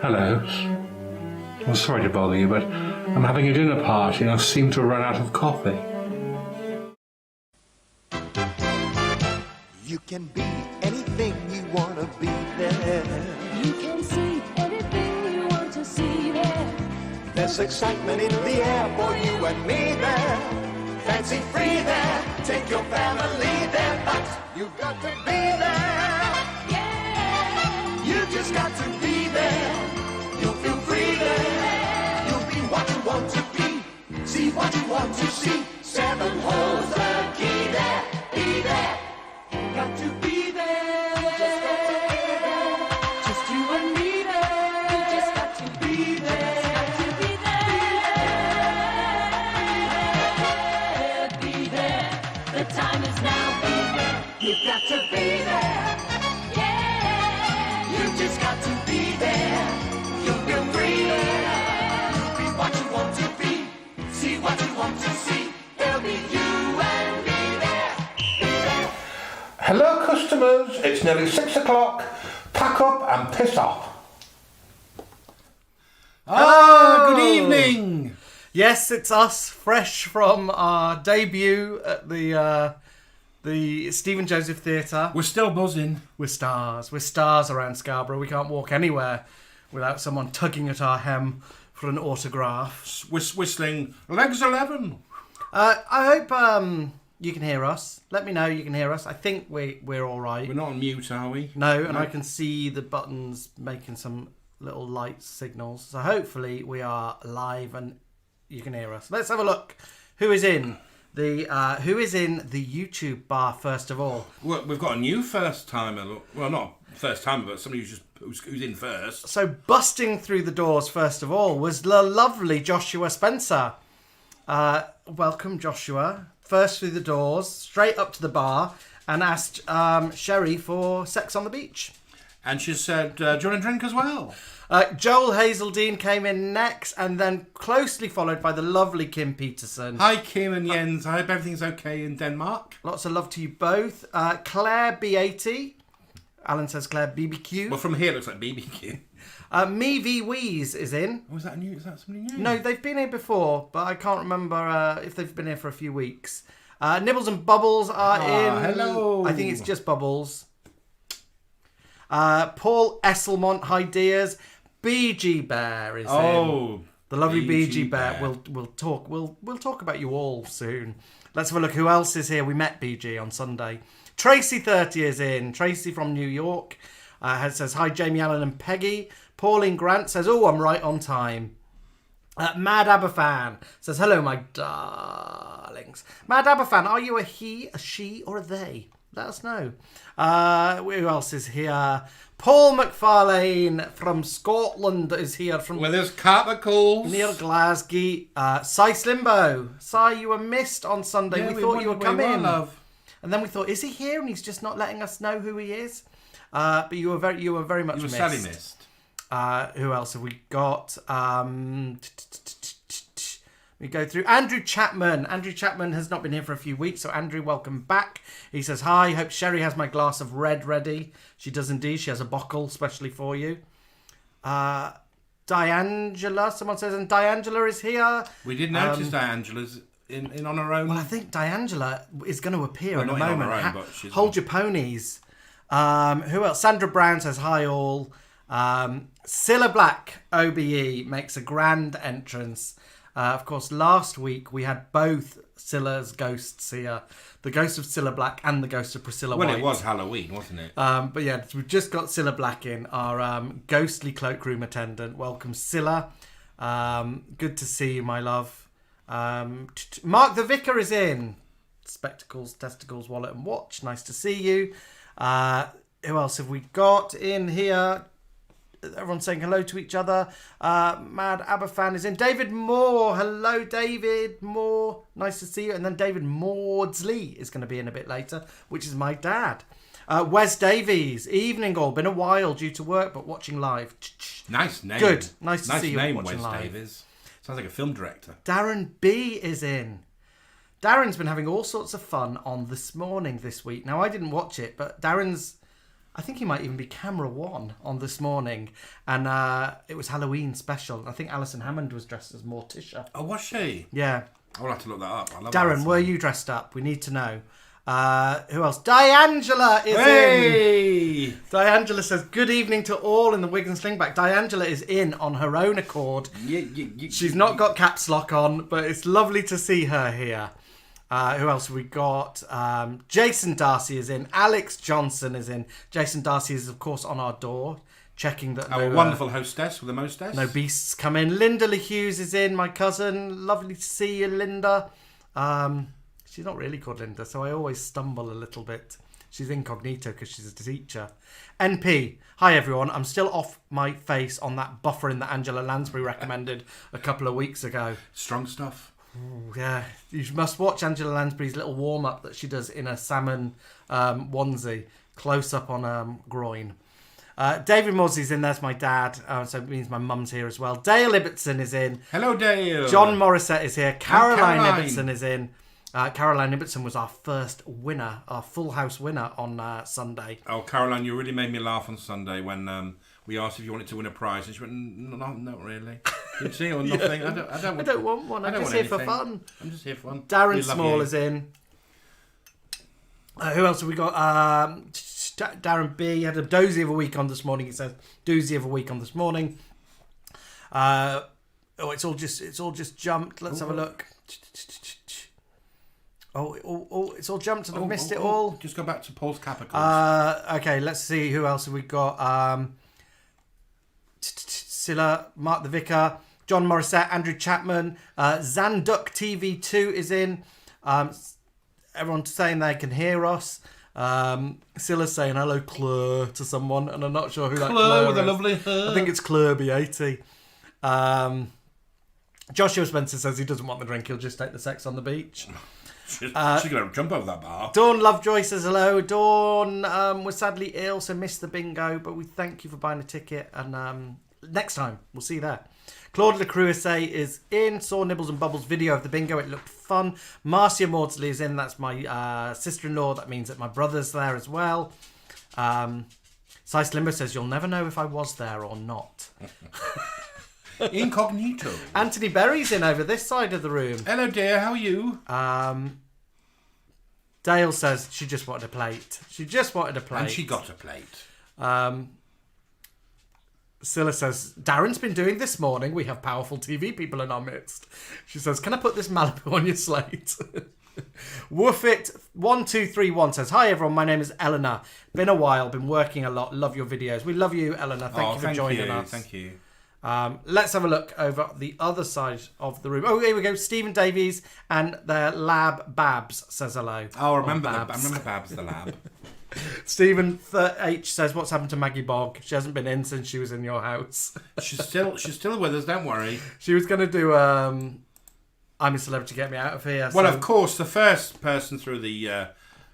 Hello. I'm sorry to bother you, but I'm having a dinner party and I seem to run out of coffee. You can be anything you want to be there. You can see anything you want to see there. There's excitement in the air for you and me there. Fancy free there, take your family there, but you've got to be there. Yeah, You just got to be there. You'll feel free there. You'll be what you want to be. See what you want to see. 7 holes the key there. Be there. Got to be there. just you and me there. You just got to Be there. be there. Be there. The time is now. Be there. You've got to be there. Yeah, You just got to be there. You'll feel free there. Be what you want to be. See what you want to see. There'll be you and me there. Be there. Hello, customers. It's nearly 6 o'clock. Pack up and piss off. Good evening. Yes, it's us, fresh from our debut at the Stephen Joseph Theatre. We're still buzzing. We're stars. We're stars around Scarborough. We can't walk anywhere without someone tugging at our hem for an autograph. We're whistling Legs 11. I hope you can hear us. Let me know you can hear us. I think we're all right. We're not on mute, are we? No, and I can see the buttons making some little light signals. So hopefully we are live and you can hear us. Let's have a look. Who is in the YouTube bar first of all? Well, we've got a new first timer. Well, not first timer, but somebody who's in first. So busting through the doors first of all was the lovely Joshua Spencer. Welcome, Joshua. First through the doors, straight up to the bar, and asked Sherry for sex on the beach. And she said, do you want a drink as well? Joel Hazeldine came in next, and then closely followed by the lovely Kim Peterson. Hi, Kim and Jens. I hope everything's okay in Denmark. Lots of love to you both. Claire B80. Alan says Claire BBQ. Well, from here it looks like BBQ. Me V Weeze is in. Oh, is that new? Is that somebody new? No, they've been here before, but I can't remember if they've been here for a few weeks. Nibbles and Bubbles are in. Hello. I think it's just Bubbles. Paul Esselmont, hi dears. BG Bear is in. Oh, The lovely BG Bear. Bear. We'll talk about you all soon. Let's have a look who else is here. We met BG on Sunday. Tracy 30 is in. Tracy from New York says hi Jamie Allen and Peggy. Pauline Grant says, oh, I'm right on time. Mad Aberfan says, hello, my darlings. Mad Aberfan, are you a he, a she, or a they? Let us know. Who else is here? Paul McFarlane from Scotland is here from Well, there's Carpacles. near Glasgow. Cy Slimbo. Cy, you were missed on Sunday. Yeah, we thought you were coming. love. And then we thought, is he here? And he's just not letting us know who he is. But you were very much You were missed. sadly missed. Who else have we got? We go through Andrew Chapman. Andrew Chapman has not been here for a few weeks, so Andrew, welcome back. He says, hi, hope Sherry has my glass of red ready. She does indeed. She has a bottle specially for you. Diangela, someone says, and Diangela is here. We did notice Diangela's in on her own. Well, I think Diangela is going to appear Well, in a not in on moment. her own, but she's Hold your ponies. Who else? Sandra Brown says, hi all. Cilla Black, OBE, makes a grand entrance. Of course, last week we had both Scylla's ghosts here. The ghost of Cilla Black and the ghost of Priscilla White. Well, it was Halloween, wasn't it? But yeah, we've just got Cilla Black in, our ghostly cloakroom attendant. Welcome, Cilla. Good to see you, my love. Mark the Vicar is in. Spectacles, testicles, wallet and watch. Nice to see you. Who else have we got in here? Everyone's saying hello to each other. Mad Aberfan is in. David Moore. Hello, David Moore. Nice to see you. And then David Maudsley is going to be in a bit later, which is my dad. Wes Davies. Evening all. Been a while due to work, but watching live. Nice name. Good. Nice to see you name, watching Wes live. Davies. Sounds like a film director. Darren B is in. Darren's been having all sorts of fun on This Morning this week. Now, I didn't watch it, but Darren's I think he might even be camera one on this morning. And it was Halloween special. I think Alison Hammond was dressed as Morticia. Oh, was she? Yeah. I'll have to look that up. I love Darren, that. were you dressed up? We need to know. Who else? Diangela is in. Hey! Diangela says, good evening to all in the Wig and Slingback. Diangela is in on her own accord. She's not got caps lock on, but it's lovely to see her here. Who else have we got? Jason Darcy is in. Alex Johnson is in. Jason Darcy is, of course, on our door, checking that Our wonderful hostess with the mostess. no beasts come in. Linda Lee Hughes is in, my cousin. Lovely to see you, Linda. She's not really called Linda, so I always stumble a little bit. She's incognito because she's a teacher. NP. Hi, everyone. I'm still off my face on that buffering that Angela Lansbury recommended a couple of weeks ago. Strong stuff. Ooh, yeah. You must watch Angela Lansbury's little warm-up that she does in a salmon onesie. Close up on groin. David Mosley's in. There's my dad. So it means my mum's here as well. Dale Ibbotson is in. Hello, Dale. John Morissette is here. Caroline Caroline. Ibbotson is in. Caroline Ibbotson was our first winner, our Full House winner on Sunday. Oh, Caroline, you really made me laugh on Sunday when we asked if you wanted to win a prize, and she went, "No, not really." Didn't she or nothing? I don't want one. I'm just here for fun. I'm just here for fun. Darren We love Small you. is in. Who else have we got? Darren B had a dozy of a week on this morning. He says doozy of a week on this morning. It's all just jumped. Let's have a look. Oh, it's all jumped and I've missed it all. Just go back to Paul's Capicles. Okay, let's see who else have we got. Scylla, Mark the Vicar, John Morissette, Andrew Chapman, Zanduck TV2 is in. Everyone's saying they can hear us. Scylla's saying hello, Claire, to someone, and I'm not sure who that Claire with is. a lovely hair. I think it's Claire B80. Joshua Spencer says he doesn't want the drink, he'll just take the sex on the beach. She's going to jump over that bar. Dawn Lovejoy says hello. Dawn was sadly ill, so missed the bingo, but we thank you for buying a ticket, and next time we'll see you there. Claude LeCruisset is in. Saw Nibbles and Bubbles video of the bingo. It looked fun. Marcia Maudsley is in. That's my sister-in-law. That means that my brother's there as well. Sice Limbo says, you'll never know if I was there or not. Incognito. Anthony Berry's in over this side of the room. Hello, dear. How are you? Dale says she just wanted a plate. She just wanted a plate. And she got a plate. Scylla says, Darren's been doing this morning. We have powerful TV people in our midst. She says, can I put this Malibu on your slate? Woofit1231 says, hi everyone, my name is Eleanor. Been a while, been working a lot. Love your videos. We love you, Eleanor. Thank you for joining us. Thank you. Let's have a look over the other side of the room. Oh, here we go. Stephen Davies and their lab Babs says hello. Oh, I remember Babs. I remember Babs the lab. Stephen H says, what's happened to Maggie Bogg? She hasn't been in since she was in your house. She's still with us. Don't worry. She was going to do I'm a Celebrity, Get Me Out of Here. Well, so- of course, the first person through the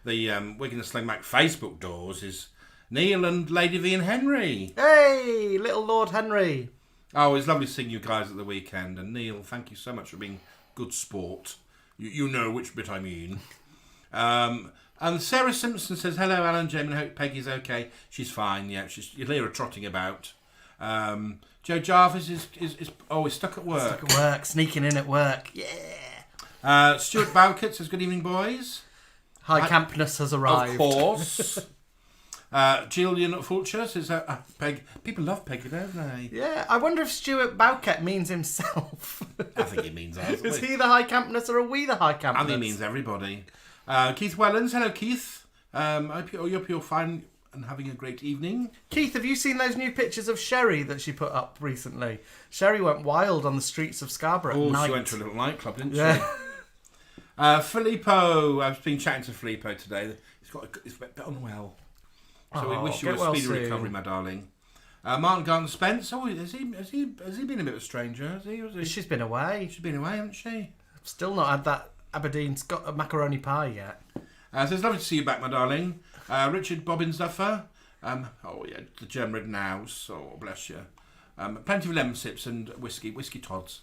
Wig and the Slingback Facebook doors is Neil and Lady V and Henry. Hey, little Lord Henry. Oh, it's lovely seeing you guys at the weekend. And Neil, thank you so much for being good sport. You know which bit I mean. And Sarah Simpson says, hello, Alan, Jamie, I hope Peggy's okay. She's fine, yeah. You'll hear her trotting about. Joe Jarvis is stuck at work. Stuck at work, sneaking in at work. Yeah. Stuart Bowkett says, good evening, boys. High Campness has arrived. Of course. Gillian Fulcher says, Peg. People love Peggy, don't they? Yeah, I wonder if Stuart Bowkett means himself. I think he means us. Is he the High Campness or are we the High Campness? I think he means everybody. Keith Wellens, hello Keith. I hope you're fine and having a great evening. Keith, have you seen those new pictures of Sherry that she put up recently? Sherry went wild on the streets of Scarborough at night. She went to a little nightclub, didn't Yeah. she? Filippo, I've been chatting to Filippo today. He's a bit unwell. So we wish you a speedy recovery, my darling. Martin Garden Spence, has he been a bit of a stranger? Has he? She's been away. She's been away, hasn't she? Still not had that Aberdeen macaroni pie yet. So it's lovely to see you back, my darling. Richard Bobbins Duffer. The germ-ridden house. Oh, bless you. Plenty of lemon sips and whiskey Todds.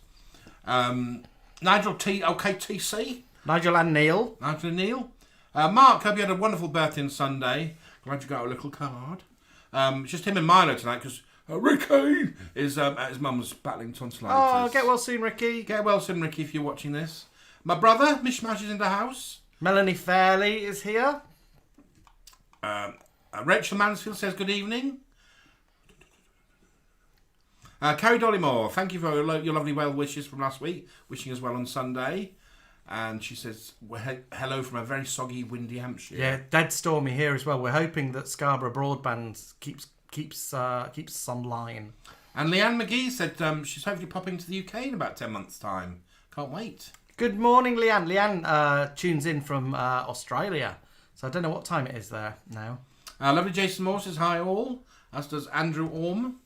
Nigel T. Okay, TC. Nigel and Neil. Nigel and Neil. Mark, hope you had a wonderful birthday on Sunday. Glad you got a little card. It's just him and Milo tonight because Ricky is at his mum's battling tonsillitis. Oh, get well soon, Ricky. Get well soon, Ricky, if you're watching this. My brother, Mishmash, is in the house. Melanie Fairley is here. Rachel Mansfield says good evening. Carrie Dollymore, thank you for your lovely well wishes from last week. Wishing us well on Sunday. And she says, hello from a very soggy, windy Hampshire. Yeah, dead stormy here as well. We're hoping that Scarborough Broadband keeps us online. And Leanne McGee said she's hopefully popping to the UK in about 10 months' time. Can't wait. Good morning, Leanne. Leanne tunes in from Australia. So I don't know what time it is there now. Lovely Jason Moore says hi all. As does Andrew Orme.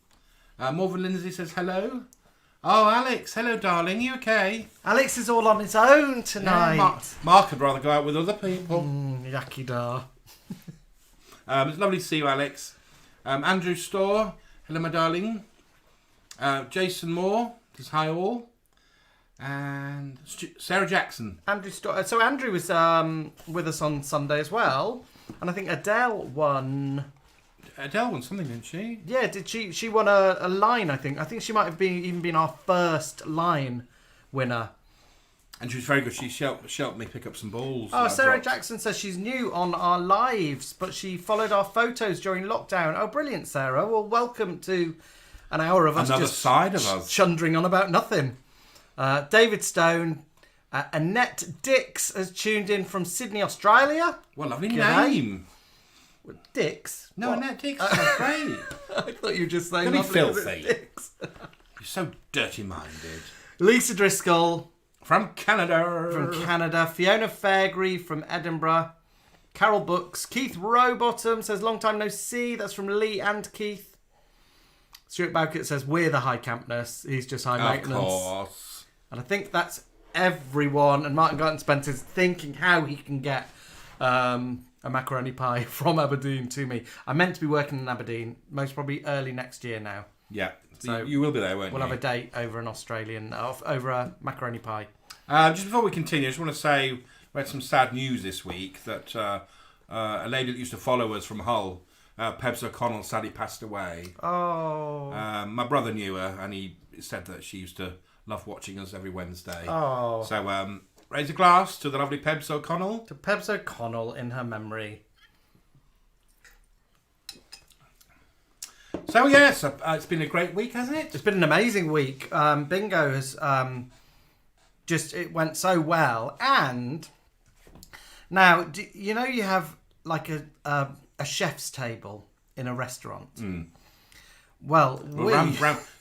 Morven Lindsay says hello. Oh, Alex. Hello, darling. You okay? Alex is all on his own tonight. Yeah, Mark would rather go out with other people. Yucky da. It's lovely to see you, Alex. Andrew Storr. Hello, my darling. Jason Moore says hi all. And Sarah Jackson. So Andrew was with us on Sunday as well. And I think Adele won... Adele won something, didn't she? Yeah, did she won a line, I think. I think she might have even been our first line winner. And she was very good. She helped me pick up some balls. Oh, Sarah Jackson says she's new on our lives, but she followed our photos during lockdown. Oh, brilliant, Sarah. Well, welcome to an hour of us Another just side of us. chundering on about nothing. David Stone. Annette Dix has tuned in from Sydney, Australia. What a lovely G'day. name. Dix? No, What? Annette Dix. That's great. I thought you were just saying Don't be lovely, was it filthy. Dix? You're so dirty-minded. Lisa Driscoll From Canada. from Canada. Fiona Fairgrave from Edinburgh. Carol Books. Keith Rowbottom says, long time no see. That's from Lee and Keith. Stuart Bowkett says, we're the high campness. He's just high Of maintenance. course. And I think that's everyone. And Martin Garton Spencer's thinking how he can get a macaroni pie from Aberdeen to me. I'm meant to be working in Aberdeen, most probably early next year now. Yeah. So you will be there, won't We'll you? have a date over an Australian, over a macaroni pie. Just before we continue, I just want to say we had some sad news this week that a lady that used to follow us from Hull, Pebs O'Connell, sadly passed away. Oh. My brother knew her, and he said that she used to love watching us every Wednesday. Oh. So raise a glass to the lovely Pebs O'Connell. To Pebs O'Connell in her memory. So yes, it's been a great week, hasn't it? It's been an amazing week. Bingo has it went so well. And now, you know you have like a chef's table in a restaurant? Well,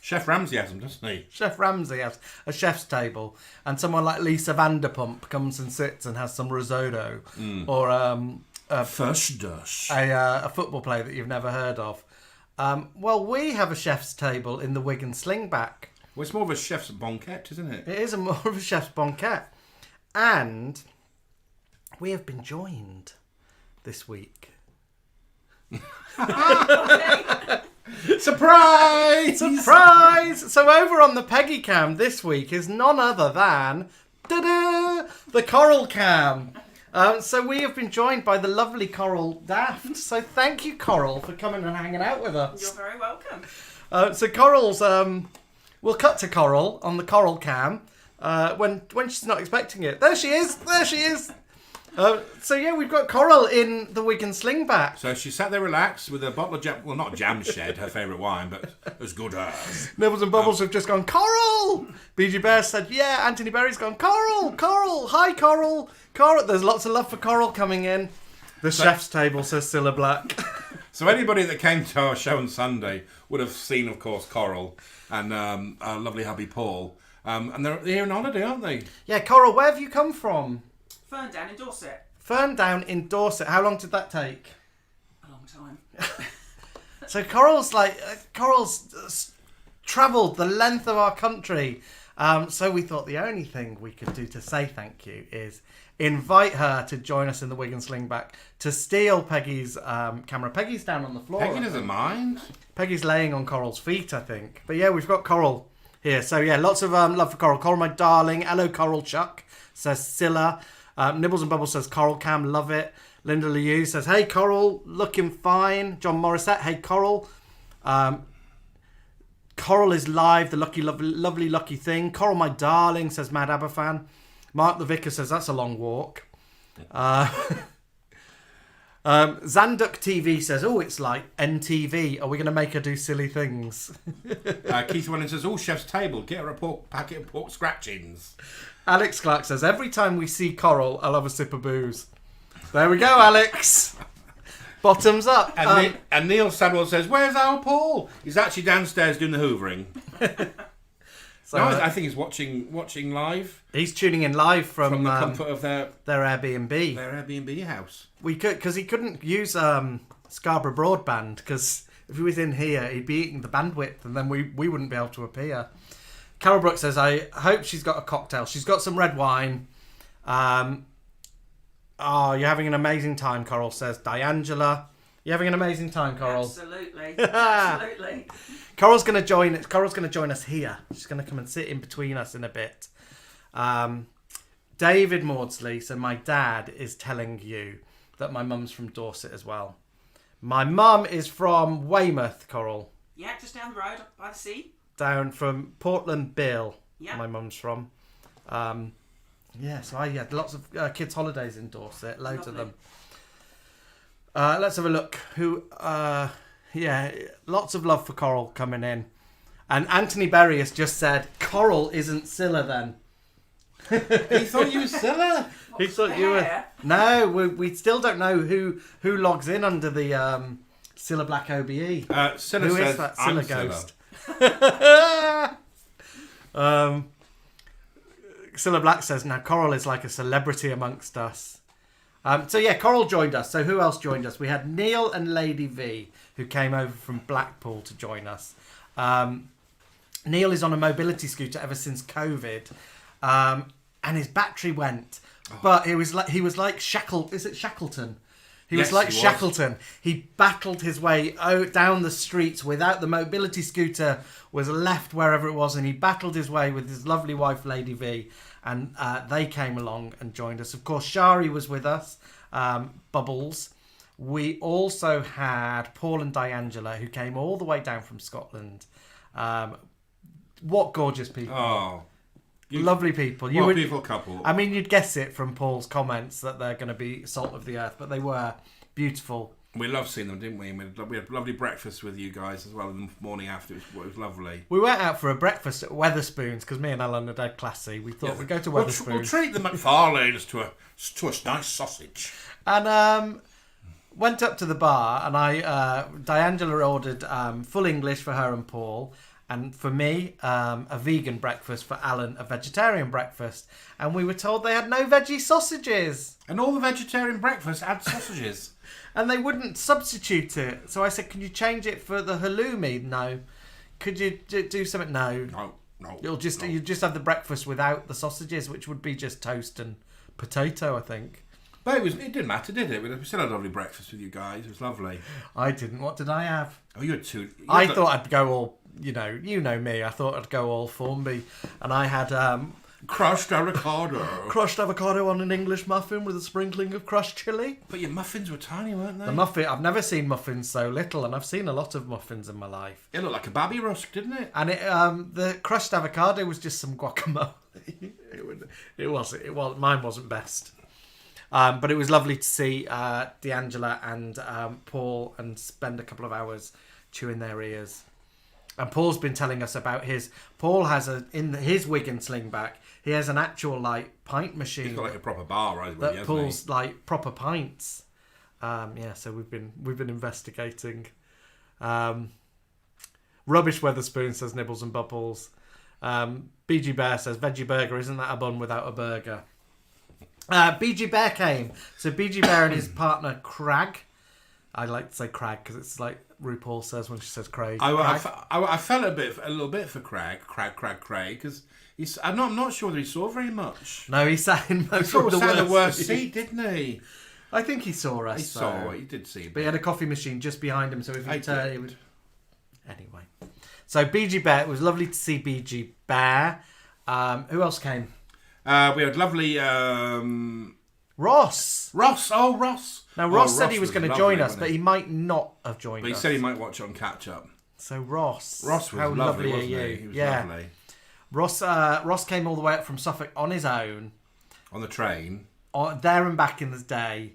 Chef Ramsay has them, doesn't he? Chef Ramsay has a chef's table, and someone like Lisa Vanderpump comes and sits and has some risotto, or First dish. a football player that you've never heard of. Well, we have a chef's table in the Wigan Slingback. Well, it's more of a chef's banquet, isn't it? It is more of a chef's banquet, and we have been joined this week. Surprise! Surprise! So over on the Peggy Cam this week is none other than the Coral Cam. So we have been joined by the lovely Coral Daft. So thank you, Coral, for coming and hanging out with us. You're very welcome. So Coral's, we'll cut to Coral on the Coral Cam when she's not expecting it. There she is. There she is. So yeah, we've got Coral in the Wigan Slingback. So she sat there relaxed with a bottle of jam, well, not Jam Shed, her favourite wine, but as good as. Nibbles and Bubbles have just gone, Coral! BG Bear said, yeah. Anthony Berry's gone, Coral! Coral! Hi, Coral! Coral! There's lots of love for Coral coming in. The chef's table, says Cilla Black. So anybody that came to our show on Sunday would have seen, of course, Coral and our lovely hubby Paul. And they're here on holiday, aren't they? Yeah, Coral, where have you come from? Ferndown in Dorset. Ferndown in Dorset. How long did that take? A long time. So Coral's travelled the length of our country. So we thought the only thing we could do to say thank you is invite her to join us in the Wigan Slingback to steal Peggy's camera. Peggy's down on the floor. Peggy doesn't mind. Peggy's laying on Coral's feet, I think. But yeah, we've got Coral here. So yeah, lots of love for Coral. Coral, my darling. Hello, Coral Chuck, says Scylla. Nibbles and Bubbles says, Coral Cam, love it. Linda Liu says, hey, Coral, looking fine. John Morissette, hey, Coral. Coral is live, the lovely lucky thing. Coral, my darling, says Mad Aberfan. Mark the Vicar says, that's a long walk. Zanduk TV says, oh, it's like NTV. Are we going to make her do silly things? Keith Wellin says, oh, chef's table, get her a packet of pork scratchings. Alex Clark says, every time we see Coral, I'll have a sip of booze. There we go, Alex. Bottoms up. And Neil Samuel says, where's our Paul? He's actually downstairs doing the hoovering. So, no, I think he's watching live. He's tuning in live from the comfort of their Airbnb. Their Airbnb house. We could, because he couldn't use Scarborough broadband, because if he was in here, he'd be eating the bandwidth, and then we wouldn't be able to appear. Carol Brooks says, I hope she's got a cocktail. She's got some red wine. Oh, you're having an amazing time, Coral says. Diangela. You're having an amazing time, Coral. Absolutely. Absolutely. Coral's going to join us here. She's going to come and sit in between us in a bit. David Maudsley, so my dad is telling you that my mum's from Dorset as well. My mum is from Weymouth, Coral. Yeah, just down the road by the sea. Down from Portland Bill, Yeah. my mum's from. Yeah, so I had lots of kids' holidays in Dorset, loads of them. Let's have a look. Lots of love for Coral coming in. And Anthony Berry has just said, Coral isn't Scylla then. He thought you were Scylla. He thought you were... No, we still don't know who logs in under the Scylla Black OBE. Scylla Who says, is that Scylla I'm ghost? Scylla. Scylla Black says, now Coral is like a celebrity amongst us. Coral joined us. So who else joined us? We had Neil and Lady V, who came over from Blackpool to join us. Neil is on a mobility scooter ever since COVID, and his battery went. But he was like Shackleton? He was like Shackleton. He battled his way down the streets without the mobility scooter, was left wherever it was, and he battled his way with his lovely wife, Lady V, and they came along and joined us. Of course, Shari was with us, Bubbles. We also had Paul and Diangela, who came all the way down from Scotland. What gorgeous people. Oh. Lovely people. What a beautiful couple. I mean, you'd guess it from Paul's comments that they're going to be salt of the earth, but they were beautiful. We loved seeing them, didn't we? We had lovely breakfast with you guys as well in the morning after. It was lovely. We went out for a breakfast at Weatherspoons because me and Alan are dead classy. We thought we'd go to Weatherspoons. We'll treat the McFarlanes to a nice sausage. And went up to the bar, and Diangela ordered full English for her and Paul. And for me, a vegan breakfast, for Alan, a vegetarian breakfast. And we were told they had no veggie sausages. And all the vegetarian breakfasts had sausages. And they wouldn't substitute it. So I said, can you change it for the halloumi? No. Could you do something? No. No. You'll just have the breakfast without the sausages, which would be just toast and potato, I think. But it didn't matter, did it? We still had a lovely breakfast with you guys. It was lovely. I didn't. What did I have? Oh, you had two. I thought I'd go all... You know me. I thought I'd go all Formby, and I had crushed avocado. Crushed avocado on an English muffin with a sprinkling of crushed chili. But your muffins were tiny, weren't they? The muffin. I've never seen muffins so little, and I've seen a lot of muffins in my life. It looked like a babby rusk, didn't it? And the crushed avocado was just some guacamole. It was. Mine wasn't best. But it was lovely to see D'Angela and Paul and spend a couple of hours chewing their ears. And Paul's been telling us about Paul has in his Wigan Slingback, he has an actual pint machine. He's got a proper bar, right? That pulls proper pints. So we've been investigating. Rubbish Weatherspoon says Nibbles and Bubbles. BG Bear says veggie burger, isn't that a bun without a burger? BG Bear came. So BG Bear and his partner Crag. I like to say Crag because it's like RuPaul says when she says Craig. I felt a little bit for Craig, because I'm not sure that he saw very much. No, he sat in most of He sat in the worst seat, didn't he? I think he saw us. He did see. But he had a coffee machine just behind him, so if he turned, he would. Anyway, so BG Bear. It was lovely to see BG Bear. Who else came? We had lovely Ross. Ross. Oh, Ross. Now, Oh, Ross said he was going to lovely, join us, wasn't but he might not have joined But he us. said he might watch it on catch up. So, Ross. Ross was how lovely, are wasn't you? he? He was yeah. lovely. Ross came all the way up from Suffolk on his own. On the train. There and back in the day.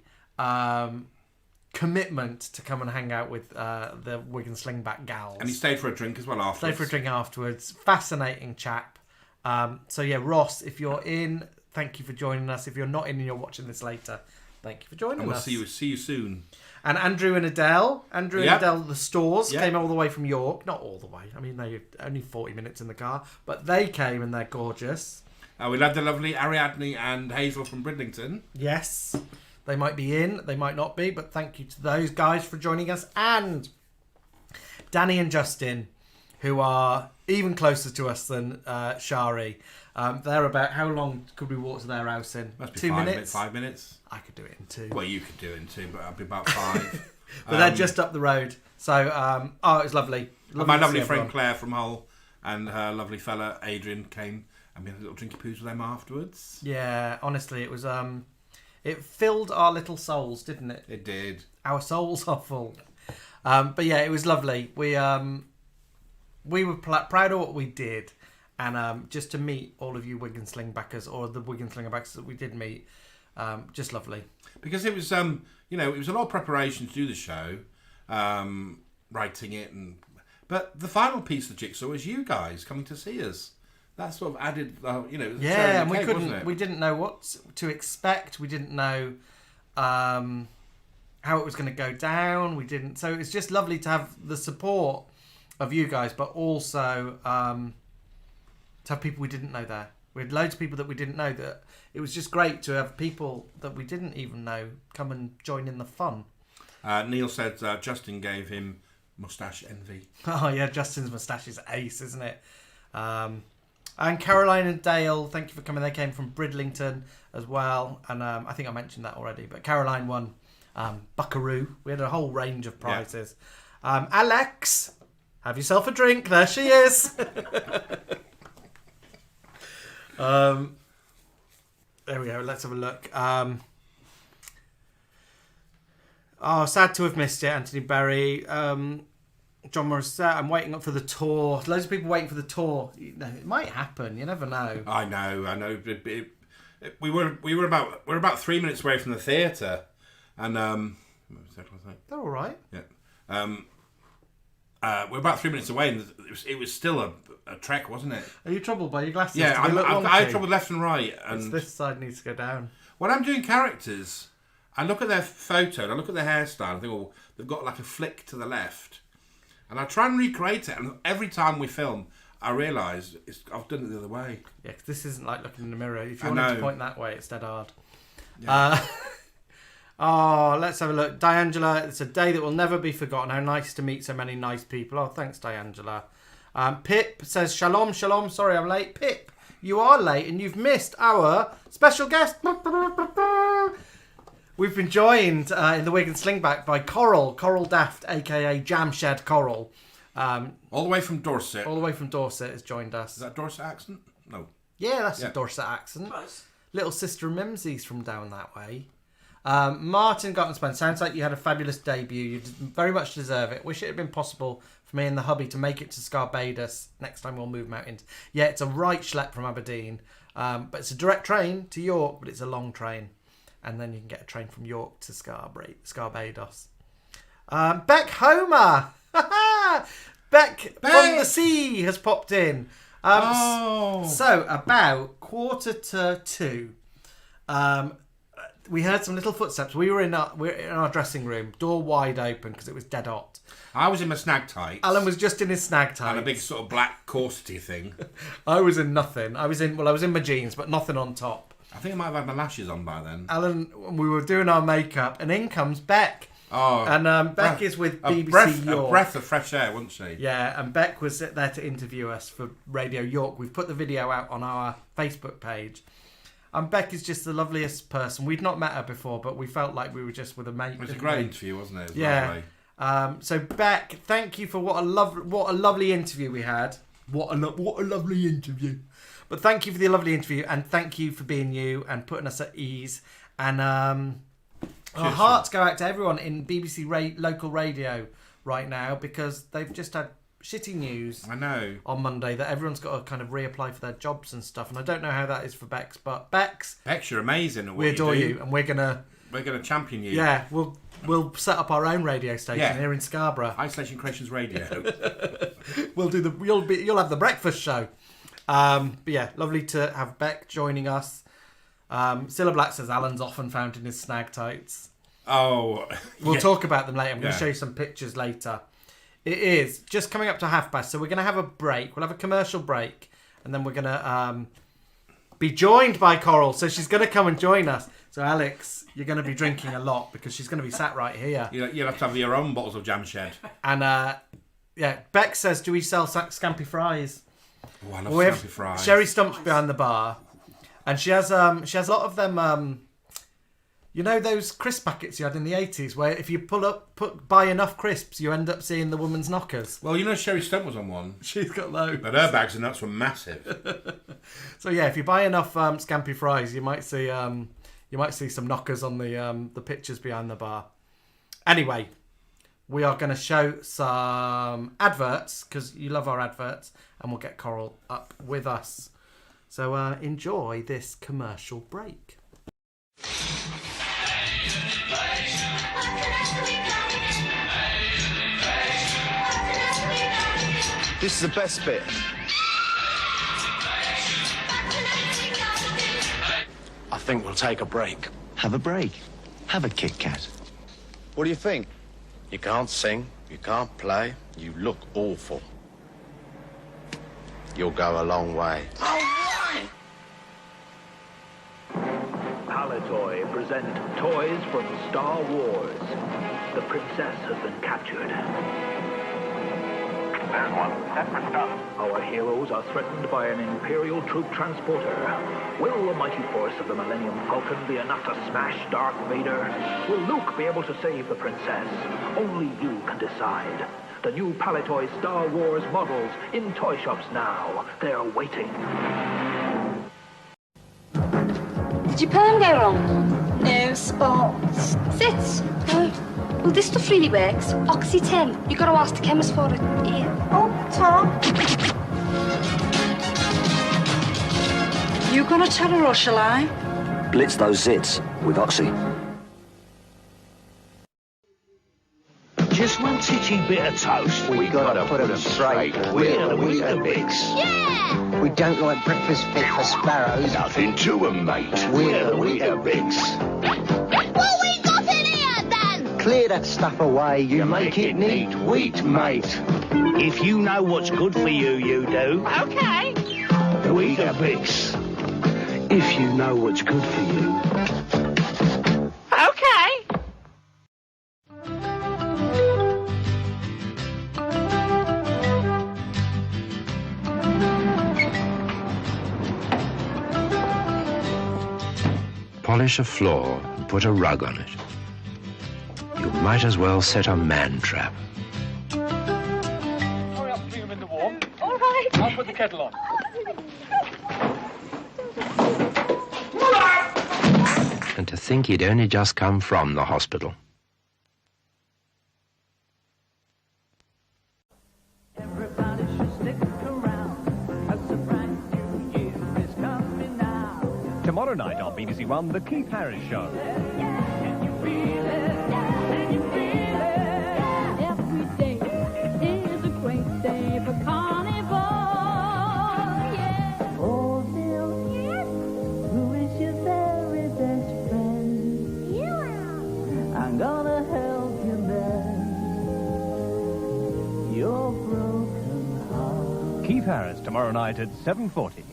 Commitment to come and hang out with the Wigan Slingback gals. And he stayed for a drink as well afterwards. Stayed for a drink afterwards. Fascinating chap. So yeah, Ross, if you're in, thank you for joining us. If you're not in and you're watching this later, thank you for joining And we'll us. see you soon. And Andrew and Adele. Yep. Adele, the stores, Yep. came all the way from York. Not all the way. I mean, they only 40 minutes in the car. But they came and they're gorgeous. We love the lovely Ariadne and Hazel from Bridlington. Yes. They might be in, they might not be, but thank you to those guys for joining us. And Danny and Justin, who are even closer to us than Shari. They're about, how long could we walk to their house in? Must be 2 5 minutes? 5 minutes. I could do it in 2. Well, you could do it in 2, but I'd be about 5. But they're just up the road. So, it was lovely. And my to lovely see friend everyone. Claire from Hull and her lovely fella Adrian came and we had a little drinky poos with them afterwards. Yeah, honestly, it was... it filled our little souls, didn't it? It did. Our souls are full. But yeah, it was lovely. We were proud of what we did, and just to meet all of you Wigan Slingbackers, or the Wigan Slingbackers that we did meet, just lovely. Because it was, it was a lot of preparation to do the show, writing it, but the final piece of the jigsaw was you guys coming to see us. That sort of added, Yeah, and we wasn't it? we didn't know what to expect. We didn't know how it was going to go down. We didn't. So it's just lovely to have the support of you guys, but also to have people we didn't know there. We had loads of people that we didn't know. That it was just great to have people that we didn't even know come and join in the fun. Neil said Justin gave him moustache envy. Oh yeah, Justin's moustache is ace, isn't it? And Caroline and Dale, thank you for coming. They came from Bridlington as well, and I think I mentioned that already. But Caroline won Buckaroo. We had a whole range of prizes. Yeah. Alex, have yourself a drink. There she is. There we go. Let's have a look. Sad to have missed it, Anthony Berry. John Morissette, I'm waiting up for the tour. Loads of people waiting for the tour. It might happen. You never know. I know. We were about 3 minutes away from the theatre, and They're all right. yeah, we're about 3 minutes away, and it was still a trek, wasn't it? Are you troubled by your glasses? Yeah, Do they look I had wonky? trouble left and right, It's and this side needs to go down. when I'm doing characters, I look at their photo and I look at their hairstyle. I think, oh, they've got like a flick to the left. And I try and recreate it, and every time we film, I realise I've done it the other way. Yeah, because this isn't like looking in the mirror. If you I wanted to know. point that way, it's dead hard. Yeah. Let's have a look. Diangela, it's a day that will never be forgotten. How nice to meet so many nice people. Oh, thanks, Diangela. Pip says, shalom, shalom. Sorry, I'm late. Pip, you are late and you've missed our special guest. We've been joined in the Wigan Slingback by Coral Daft, a.k.a. Jamshed Coral. All the way from Dorset. All the way from Dorset has joined us. Is that Dorset accent? No. Yeah, that's Yeah. a Dorset accent. Close. Little sister Mimsy's from down that way. Martin Gottenspan, sounds like you had a fabulous debut. You very much deserve it. Wish it had been possible for me and the hubby to make it to Scarbados. Next time we'll move mountains. Yeah, it's a right schlep from Aberdeen. But it's a direct train to York, but it's a long train. And then you can get a train from York to Scarbados. Beck Homer! Beck from the sea has popped in. So, about 1:45, we heard some little footsteps. We're in our dressing room, door wide open because it was dead hot. I was in my snag tights. Alan was just in his snag tights. And a big sort of black corsety thing. I was in nothing. I was in my jeans, but nothing on top. I think I might have had my lashes on by then. Alan, we were doing our makeup, and in comes Beck. Oh, And Beck is with BBC York. A breath of fresh air, wasn't she? Yeah, and Beck was there to interview us for Radio York. We've put the video out on our Facebook page. And Beck is just the loveliest person. We'd not met her before, but we felt like we were just with a mate. It was a great interview, wasn't it? It was Yeah. lovely. So Beck, thank you for what a lovely interview we had. What a lovely interview. But thank you for the lovely interview, and thank you for being you and putting us at ease. And our hearts go out to everyone in BBC local radio right now, because they've just had shitty news. I know. On Monday that everyone's got to kind of reapply for their jobs and stuff. And I don't know how that is for Bex, but Bex, you're amazing at what we adore you do. you, and we're gonna champion you. Yeah, we'll set up our own radio station here in Scarborough. Isolation Creations Radio. We'll do you'll have the breakfast show. But yeah, lovely to have Beck joining us. Cilla Black says Alan's often found in his snag tights. Oh, we'll talk about them later. I'm going to Yeah. show you some pictures later. It is just coming up to past, so we're going to have a break. We'll have a commercial break, and then we're going to be joined by Coral. So she's going to come and join us. So Alex, you're going to be drinking a lot because she's going to be sat right here. You'll have to have your own bottles of Jam Shed. And Beck says, do we sell scampi fries? Oh, I love We have scampi fries. Sherry Stump's behind the bar, and she has a lot of them. You know those crisp packets you had in the 80s, where if you buy enough crisps, you end up seeing the woman's knockers. Well, you know Sherry Stump was on one. She's got loads. But her bags and nuts were massive. So yeah, if you buy enough scampi fries, you might see some knockers on the pictures behind the bar. Anyway, we are going to show some adverts because you love our adverts, and we'll get Coral up with us. So enjoy this commercial break. This is the best bit. I think we'll take a break. Have a break. Have a Kit Kat. What do you think? You can't sing, you can't play, you look awful. You'll go a long way. Palitoy present toys from Star Wars. The princess has been captured. There's one. Set for stun. Our heroes are threatened by an Imperial troop transporter. Will the mighty force of the Millennium Falcon be enough to smash Darth Vader? Will Luke be able to save the princess? Only you can decide. The new Palitoy Star Wars models in toy shops now. They're waiting. Did your perm go wrong? No, spots. Sits? No. Well, this stuff really works. Oxy 10. You got to ask the chemist for it. Here. Oh, Tom. You gonna tell her or shall I? Blitz those zits with Oxy. Just one titchy bit of toast. We gotta put them straight. We're the Weetabix. Yeah! We don't like breakfast fit for sparrows. Nothing to 'em, mate. We're the Weetabix. What we got in here, then? Clear that stuff away. You make it neat. Wheat, mate. If you know what's good for you, you do. Okay. The Weetabix. If you know what's good for you. Okay. Polish a floor and put a rug on it. You might as well set a man trap. Hurry up, clean them in the warm. All right. I'll put the kettle on. And to think he'd only just come from the hospital. Everybody should stick around, as a brand new year is coming now. Tomorrow night on BBC One, The Keith Harris Show. Can you feel it? Can you feel it? Every day is a great day for carnival. Yeah. Oh, Bill, who is your very best friend? You are. I'm gonna help you mend your broken heart. Keith Harris, tomorrow night at 7:40.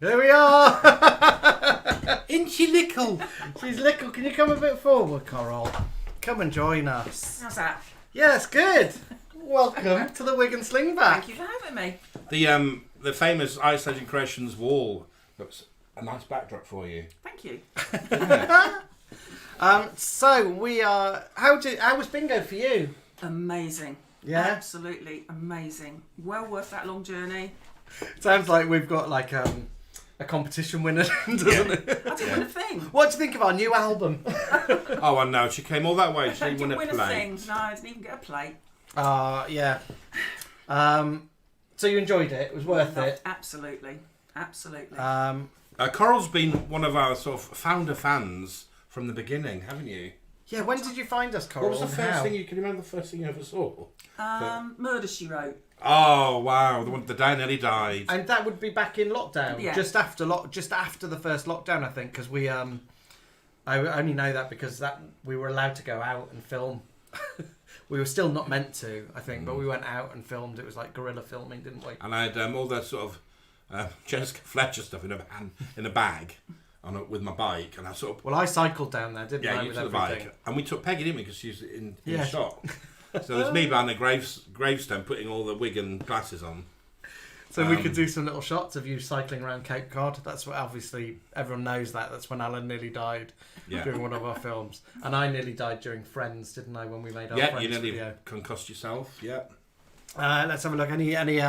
Here we are. Isn't she little? She's little. Can you come a bit forward, Coral? Come and join us. How's that? Yes, good. Welcome to the Wig and Slingback. Thank you for having me. The famous Ice Legend Creations wall looks a nice backdrop for you. Thank you. So we are. How was bingo for you? Amazing. Yeah? Absolutely amazing. Well worth that long journey. Sounds like we've got like a competition winner, doesn't it? I didn't win a thing. What do you think of our new album? Oh, I know. She came all that way. She I didn't didn't win win a a plate. thing. No, I didn't even get a plate. Yeah. So you enjoyed it? It was worth it. Absolutely. Absolutely. Coral's been one of our sort of founder fans from the beginning, haven't you? Yeah. When did you find us, Coral? What was the first thing you can remember? The first thing you ever saw? Murder, She Wrote. Oh wow! The day Nelly died. And that would be back in lockdown, Yeah. just after the first lockdown, I think, because we I only know that because we were allowed to go out and film. We were still not meant to, I think, but we went out and filmed. It was like guerrilla filming, didn't we? And I had all that sort of Jessica Fletcher stuff in a bag with my bike, and I sort of. Well, I cycled down there, didn't I? You With took the everything. bike, and we took Peggy, didn't we? Because she was in Yeah. shot. So there's me behind the gravestone, putting all the wig and glasses on. So we could do some little shots of you cycling around Cape Cod. That's what, obviously, everyone knows that. That's when Alan nearly died during one of our films. And I nearly died during Friends, didn't I, when we made our Friends you nearly video. concussed yourself, yeah. Let's have a look. Any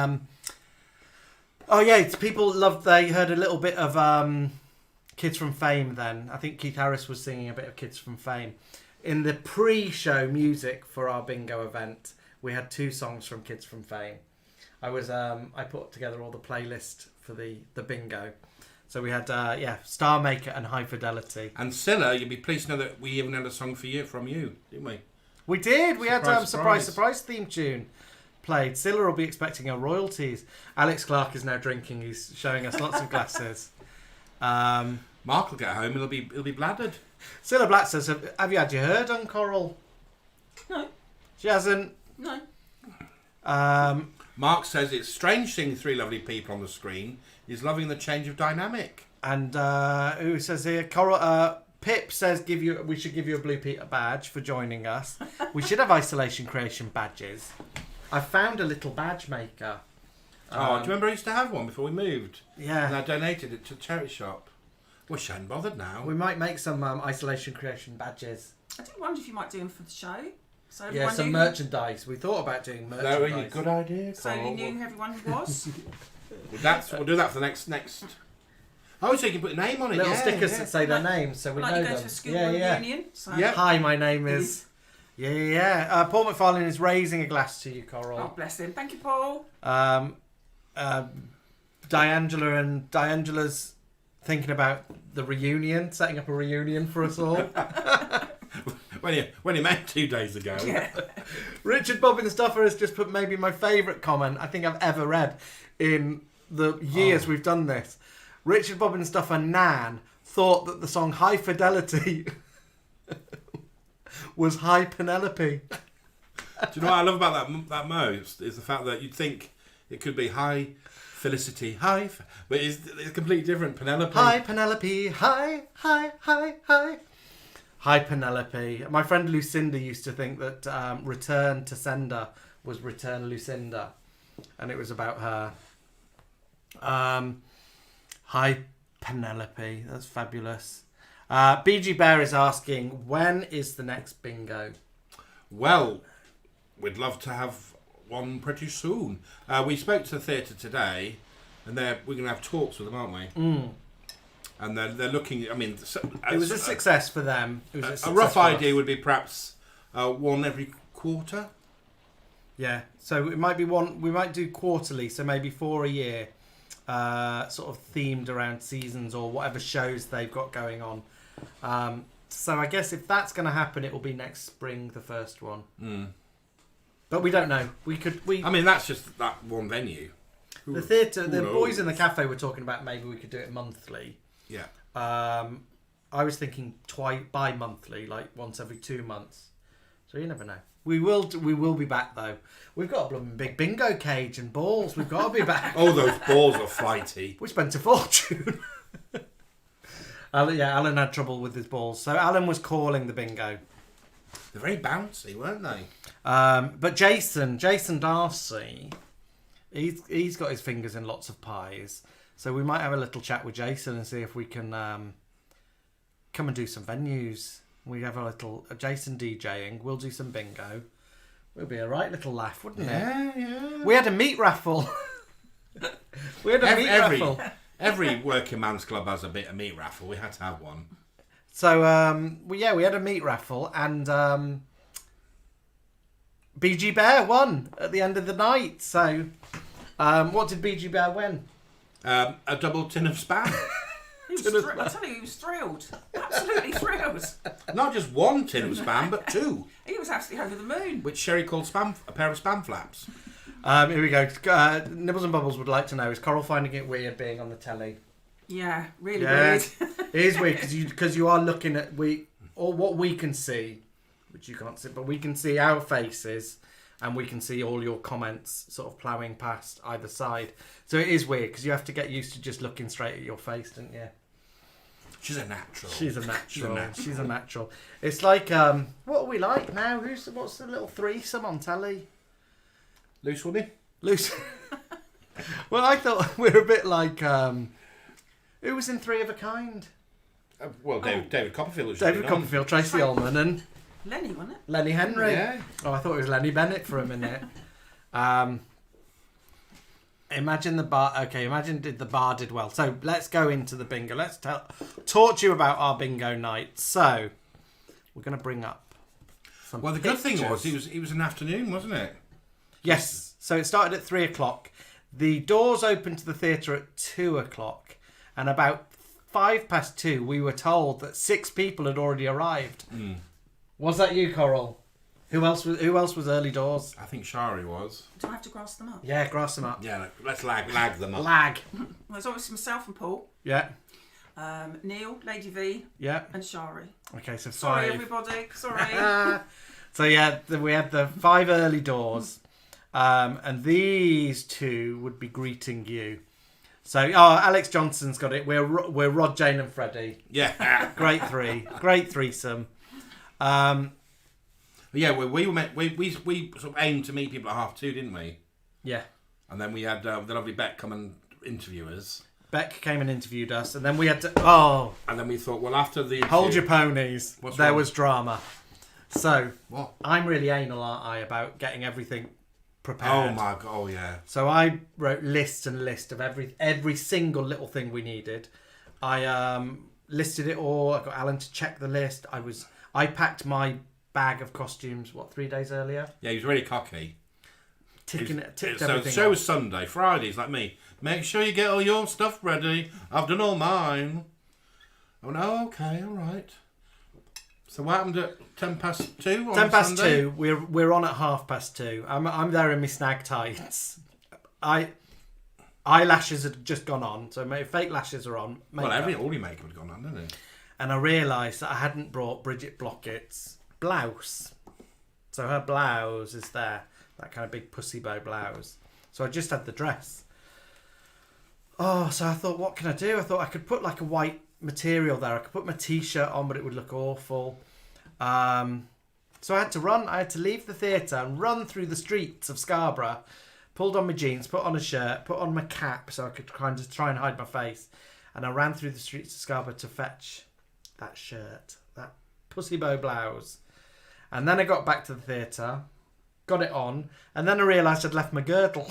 Oh, yeah, people they heard a little bit of Kids from Fame then. I think Keith Harris was singing a bit of Kids from Fame. In the pre-show music for our bingo event, we had 2 songs from Kids from Fame. I put together all the playlist for the bingo. So we had Star Maker and High Fidelity. And Scylla, you'd be pleased to know that we even had a song from you, didn't we? We did. We had Surprise. surprise theme tune played. Scylla will be expecting her royalties. Alex Clark is now drinking. He's showing us lots of glasses. Mark will get home. He'll be bladdered. Scylla Black says, "Have you had your hair done, Coral?" No. She hasn't. No. Mark says it's strange seeing 3 lovely people on the screen. He's loving the change of dynamic. And who says here? Coral. Pip says we should give you a Blue Peter badge for joining us. We should have Isolation Creation badges. I found a little badge maker. Do you remember I used to have one before we moved? Yeah. And I donated it to a charity shop. Wish I hadn't bothered now. We might make some Isolation Creation badges. I did wonder if you might do them for the show. So Yeah, everyone some knew merchandise. We thought about doing That merchandise. would be a good idea. So you knew who everyone was. We'll do that for the next. Oh, so you can put a name on it. Little yeah, stickers yeah. that say their names, so we Like know you go them. to a school reunion. So. Yeah. Hi, my name is. Yeah. Paul McFarlane is raising a glass to you, Coral. Oh, bless him. Thank you, Paul. Diangela's thinking about the reunion, setting up a reunion for us all. when he met 2 days ago. Yeah. Richard Bobbin Stuffer has just put maybe my favourite comment I think I've ever read in the years we've done this. Richard Bobbin Stuffer Nan thought that the song High Fidelity was High Penelope. Do you know what I love about that most is the fact that you'd think it could be High Felicity, but it's completely different. Penelope. Hi Penelope, hi. Hi Penelope. My friend Lucinda used to think that Return to Sender was Return Lucinda, and it was about her. Hi Penelope, that's fabulous. BG Bear is asking, when is the next bingo? Well, we'd love to have one pretty soon. We spoke to the theatre today, and we're going to have talks with them, aren't we? Mm. And they're looking. I mean, It was a success for them. It was a a success rough for idea us. would be perhaps one every quarter. Yeah, so it might be one. We might do quarterly, so maybe 4 a year, sort of themed around seasons or whatever shows they've got going on. So I guess if that's going to happen, it will be next spring, the first one. Mm. But we don't know. I mean, that's just that one venue. The theatre, the knows? boys in the cafe were talking about maybe we could do it monthly. Yeah. I was thinking bi-monthly, like once every 2 months. So you never know. We will be back though. We've got a blooming big bingo cage and balls. We've got to be back. Oh, those balls are flighty. We spent a fortune. Alan had trouble with his balls, so Alan was calling the bingo. They're very bouncy, weren't they? But Jason Darcy, he's got his fingers in lots of pies, so we might have a little chat with Jason and see if we can come and do some venues. We have a little Jason DJing. We'll do some bingo. It'll be a right little laugh, wouldn't it? Yeah. We had a meat raffle. Raffle. Every working man's club has a bit of meat raffle. We had to have one. So we had a meat raffle, and BG Bear won at the end of the night. So what did BG Bear win? A double tin of Spam. I tell you, he was thrilled. Absolutely thrilled. Not just one tin of Spam, but two. He was absolutely over the moon. Which Sherry called a pair of Spam flaps. Here we go. Nibbles and Bubbles would like to know, is Coral finding it weird being on the telly? Yeah, really weird. It is weird because you are looking at what we can see, which you can't see, but we can see our faces and we can see all your comments sort of ploughing past either side. So it is weird because you have to get used to just looking straight at your face, don't you? She's a natural. She's a natural. It's like, what are we like now? What's the little threesome on telly? Loose woman? Loose. Well, I thought we were a bit like, who was in Three of a Kind? David Copperfield. David Copperfield, Tracy Ullman, and Lenny, wasn't it? Lenny Henry. Yeah. Oh, I thought it was Lenny Bennett for a minute. Imagine the bar. Okay, imagine the bar did well. So let's go into the bingo. Let's talk to you about our bingo night. So we're going to bring up some. Well, the good thing was it was an afternoon, wasn't it? Yes. So it started at 3:00. The doors opened to the theatre at 2:00, and about 2:05 we were told that 6 people had already arrived. Mm. Was that you, Coral? Who else was early doors? I think Shari was. Do I have to grass them up? Yeah, grass them up. Yeah, let's lag them up. Lag. Well, there's obviously myself and Paul. Yeah. Neil, Lady V. Yeah. And Shari. Okay, so 5. Sorry, everybody. Sorry. So yeah, we had the 5 early doors, and these 2 would be greeting you. So, Alex Johnson's got it. We're Rod, Jane, and Freddie. Yeah. Great threesome. Yeah, we sort of aimed to meet people at 2:30, didn't we? Yeah. And then we had the lovely Beck come and interview us. Beck came and interviewed us, and then we had to. And then we thought, well, after the interview, hold your ponies. There was drama. So what? I'm really anal, aren't I, about getting everything prepared? Oh my god! Oh yeah. So I wrote list of every single little thing we needed. I listed it all. I got Alan to check the list. I packed my bag of costumes 3 days earlier. Yeah, he was really cocky. Ticked everything. So the show was Sunday. Fridays, like me. Make sure you get all your stuff ready. I've done all mine. Oh no, okay, all right. So what happened at 2:10 on 2:10. Sunday? We're on at 2:30. I'm there in my snag tights. Eyelashes had just gone on, so my fake lashes are on. Well, all your makeup had gone on, didn't it? And I realised that I hadn't brought Bridget Blockett's blouse. So her blouse is there, that kind of big pussy bow blouse. So I just had the dress. Oh, so I thought, what can I do? I thought I could put like a white material there. I could put my t-shirt on, but it would look awful. So I had to run. I had to leave the theatre and run through the streets of Scarborough. Pulled on my jeans, put on a shirt, put on my cap so I could kind of try and hide my face. And I ran through the streets of Scarborough to fetch that shirt, that pussy bow blouse. And then I got back to the theatre, got it on, and then I realised I'd left my girdle.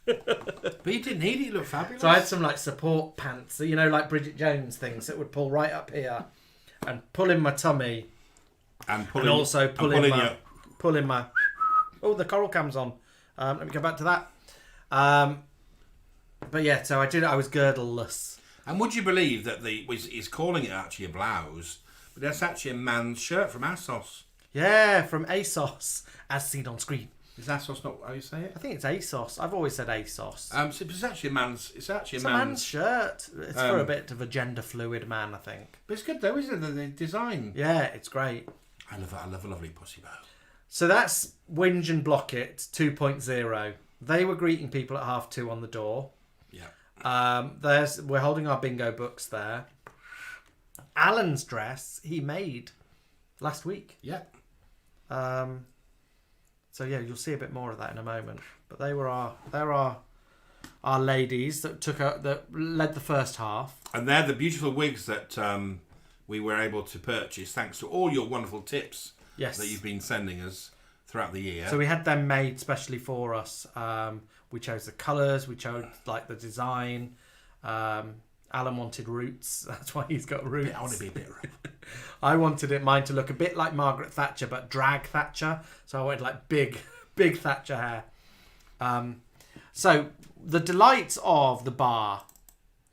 But you didn't need it, you look fabulous. So I had some like support pants, like Bridget Jones things that would pull right up here and pull in my tummy. And also pull in my... Oh, the coral cam's on. Let me go back to that. But yeah, so I was girdleless. And would you believe that he's calling it actually a blouse, but that's actually a man's shirt from ASOS. Yeah, from ASOS, as seen on screen. Is ASOS not how you say it? I think it's ASOS. I've always said ASOS. So it's actually a man's. It's a man's shirt. It's for a bit of a gender fluid man, I think. But it's good though, isn't it? The design. Yeah, it's great. I love a lovely pussy bow. So that's Whinge and Blockit 2.0. They were greeting people at 2:30 on the door. Yeah. We're holding our bingo books there. Alan's dress he made last week. Yeah. So yeah, you'll see a bit more of that in a moment. But they're our ladies that led the first half. And they're the beautiful wigs that we were able to purchase thanks to all your wonderful tips that you've been sending us throughout the year. So we had them made specially for us. We chose the colours, we chose like the design. Alan wanted roots, that's why he's got roots. I want to be a bit rough. I wanted mine to look a bit like Margaret Thatcher, but drag Thatcher. So I wanted like big Thatcher hair. So the delights of the bar,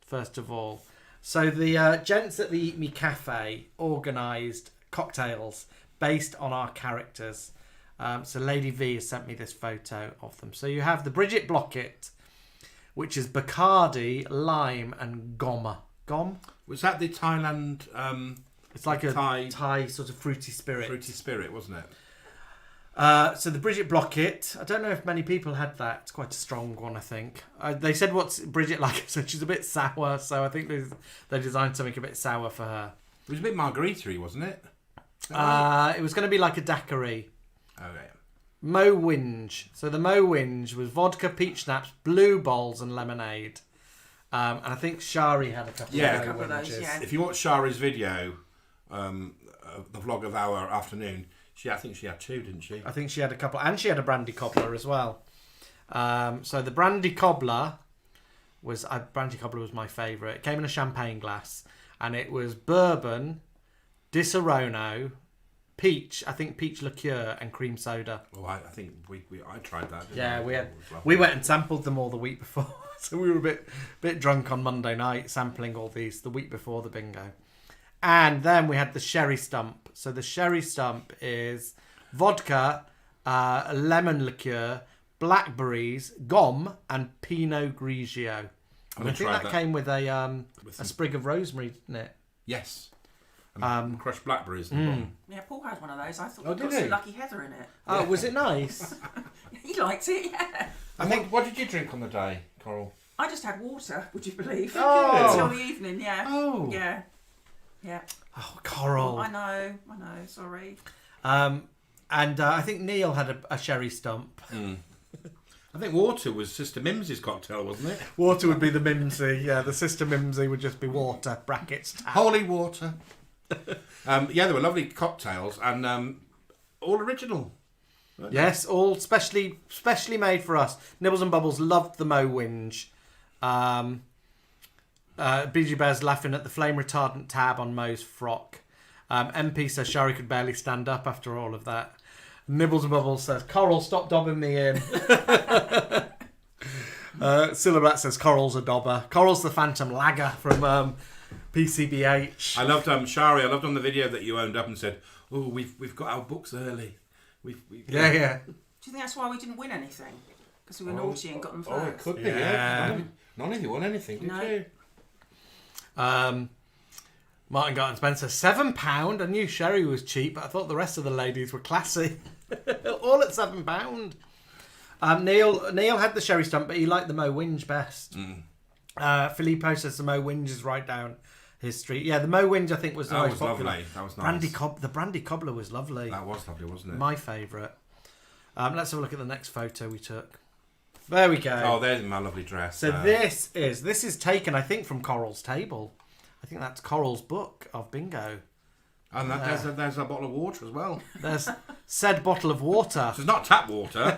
first of all. So the gents at the Eat Me Cafe organised cocktails based on our characters. So Lady V has sent me this photo of them. So you have the Bridget Blockit, which is Bacardi, lime, and Gom. Gom? Was that the Thailand? It's like a Thai sort of fruity spirit. Fruity spirit, wasn't it? So the Bridget Blockit, I don't know if many people had that. It's quite a strong one, I think. They said, what's Bridget like? So she's a bit sour, so I think they designed something a bit sour for her. It was a bit margarita-y, wasn't it? It was going to be like a daiquiri. Okay. Mo Whinge. So the Mo Whinge was vodka, peach schnapps, blue bowls, and lemonade. And I think Shari had a couple of those. Yeah. If you watch Shari's video, the vlog of our afternoon, I think she had 2, didn't she? I think she had a couple, and she had a brandy cobbler as well. So the brandy cobbler was my favourite. It came in a champagne glass, and it was bourbon, Disaronno, peach liqueur, and cream soda. Oh, I think I tried that. Yeah, we went and sampled them all the week before, so we were a bit drunk on Monday night sampling all these the week before the bingo. And then we had the sherry stump. So the sherry stump is vodka, lemon liqueur, blackberries, Gom, and Pinot Grigio. And I think that came with a sprig of rosemary, didn't it? Yes. Crushed blackberries. And Yeah, Paul had one of those. I thought Oh, it got did he? some Lucky Heather in it. Oh, was it nice? He liked it, yeah. what did you drink on the day, Coral? I just had water, would you believe? Oh. Until the evening, yeah. Oh. Yeah. Yeah. Oh, Coral. I know, sorry. And I think Neil had a sherry stump. I think water was Sister Mimsey's cocktail, wasn't it? Water would be the Mimsy. Yeah, the Sister Mimsy would just be water, brackets, tap. Holy water. Yeah, they were lovely cocktails and all original. Yes, all specially made for us. Nibbles and Bubbles loved the Mo Whinge. BG Bear's laughing at the flame retardant tab on Mo's frock. MP says Shari could barely stand up after all of that. Nibbles and Bubbles says, Coral, stop dobbing me in. Silabrat says Coral's a dobber. Coral's the Phantom Lager from PCBH. I loved Shari. I loved on the video that you owned up and said, "Oh, we've got our books early." Yeah. Do you think that's why we didn't win anything? Because we were naughty and got them first? Oh, it could be. Yeah. None of you won anything, did you? Martin Garten Spencer, £7. I knew Sherry was cheap, but I thought the rest of the ladies were classy. All at £7. Neil had the sherry stump, but he liked the Mo Whinge best. Filippo says the Mo Whinge is right down his street. Yeah, the Mo Whinge I think was the most popular. Lovely. That was nice. The brandy cobbler was lovely. That was lovely, wasn't it? My favourite. Let's have a look at the next photo we took. There we go. Oh, there's my lovely dress. So this is taken, I think, from Coral's table. I think that's Coral's book of bingo. And there's a bottle of water as well. There's said bottle of water. So it's not tap water.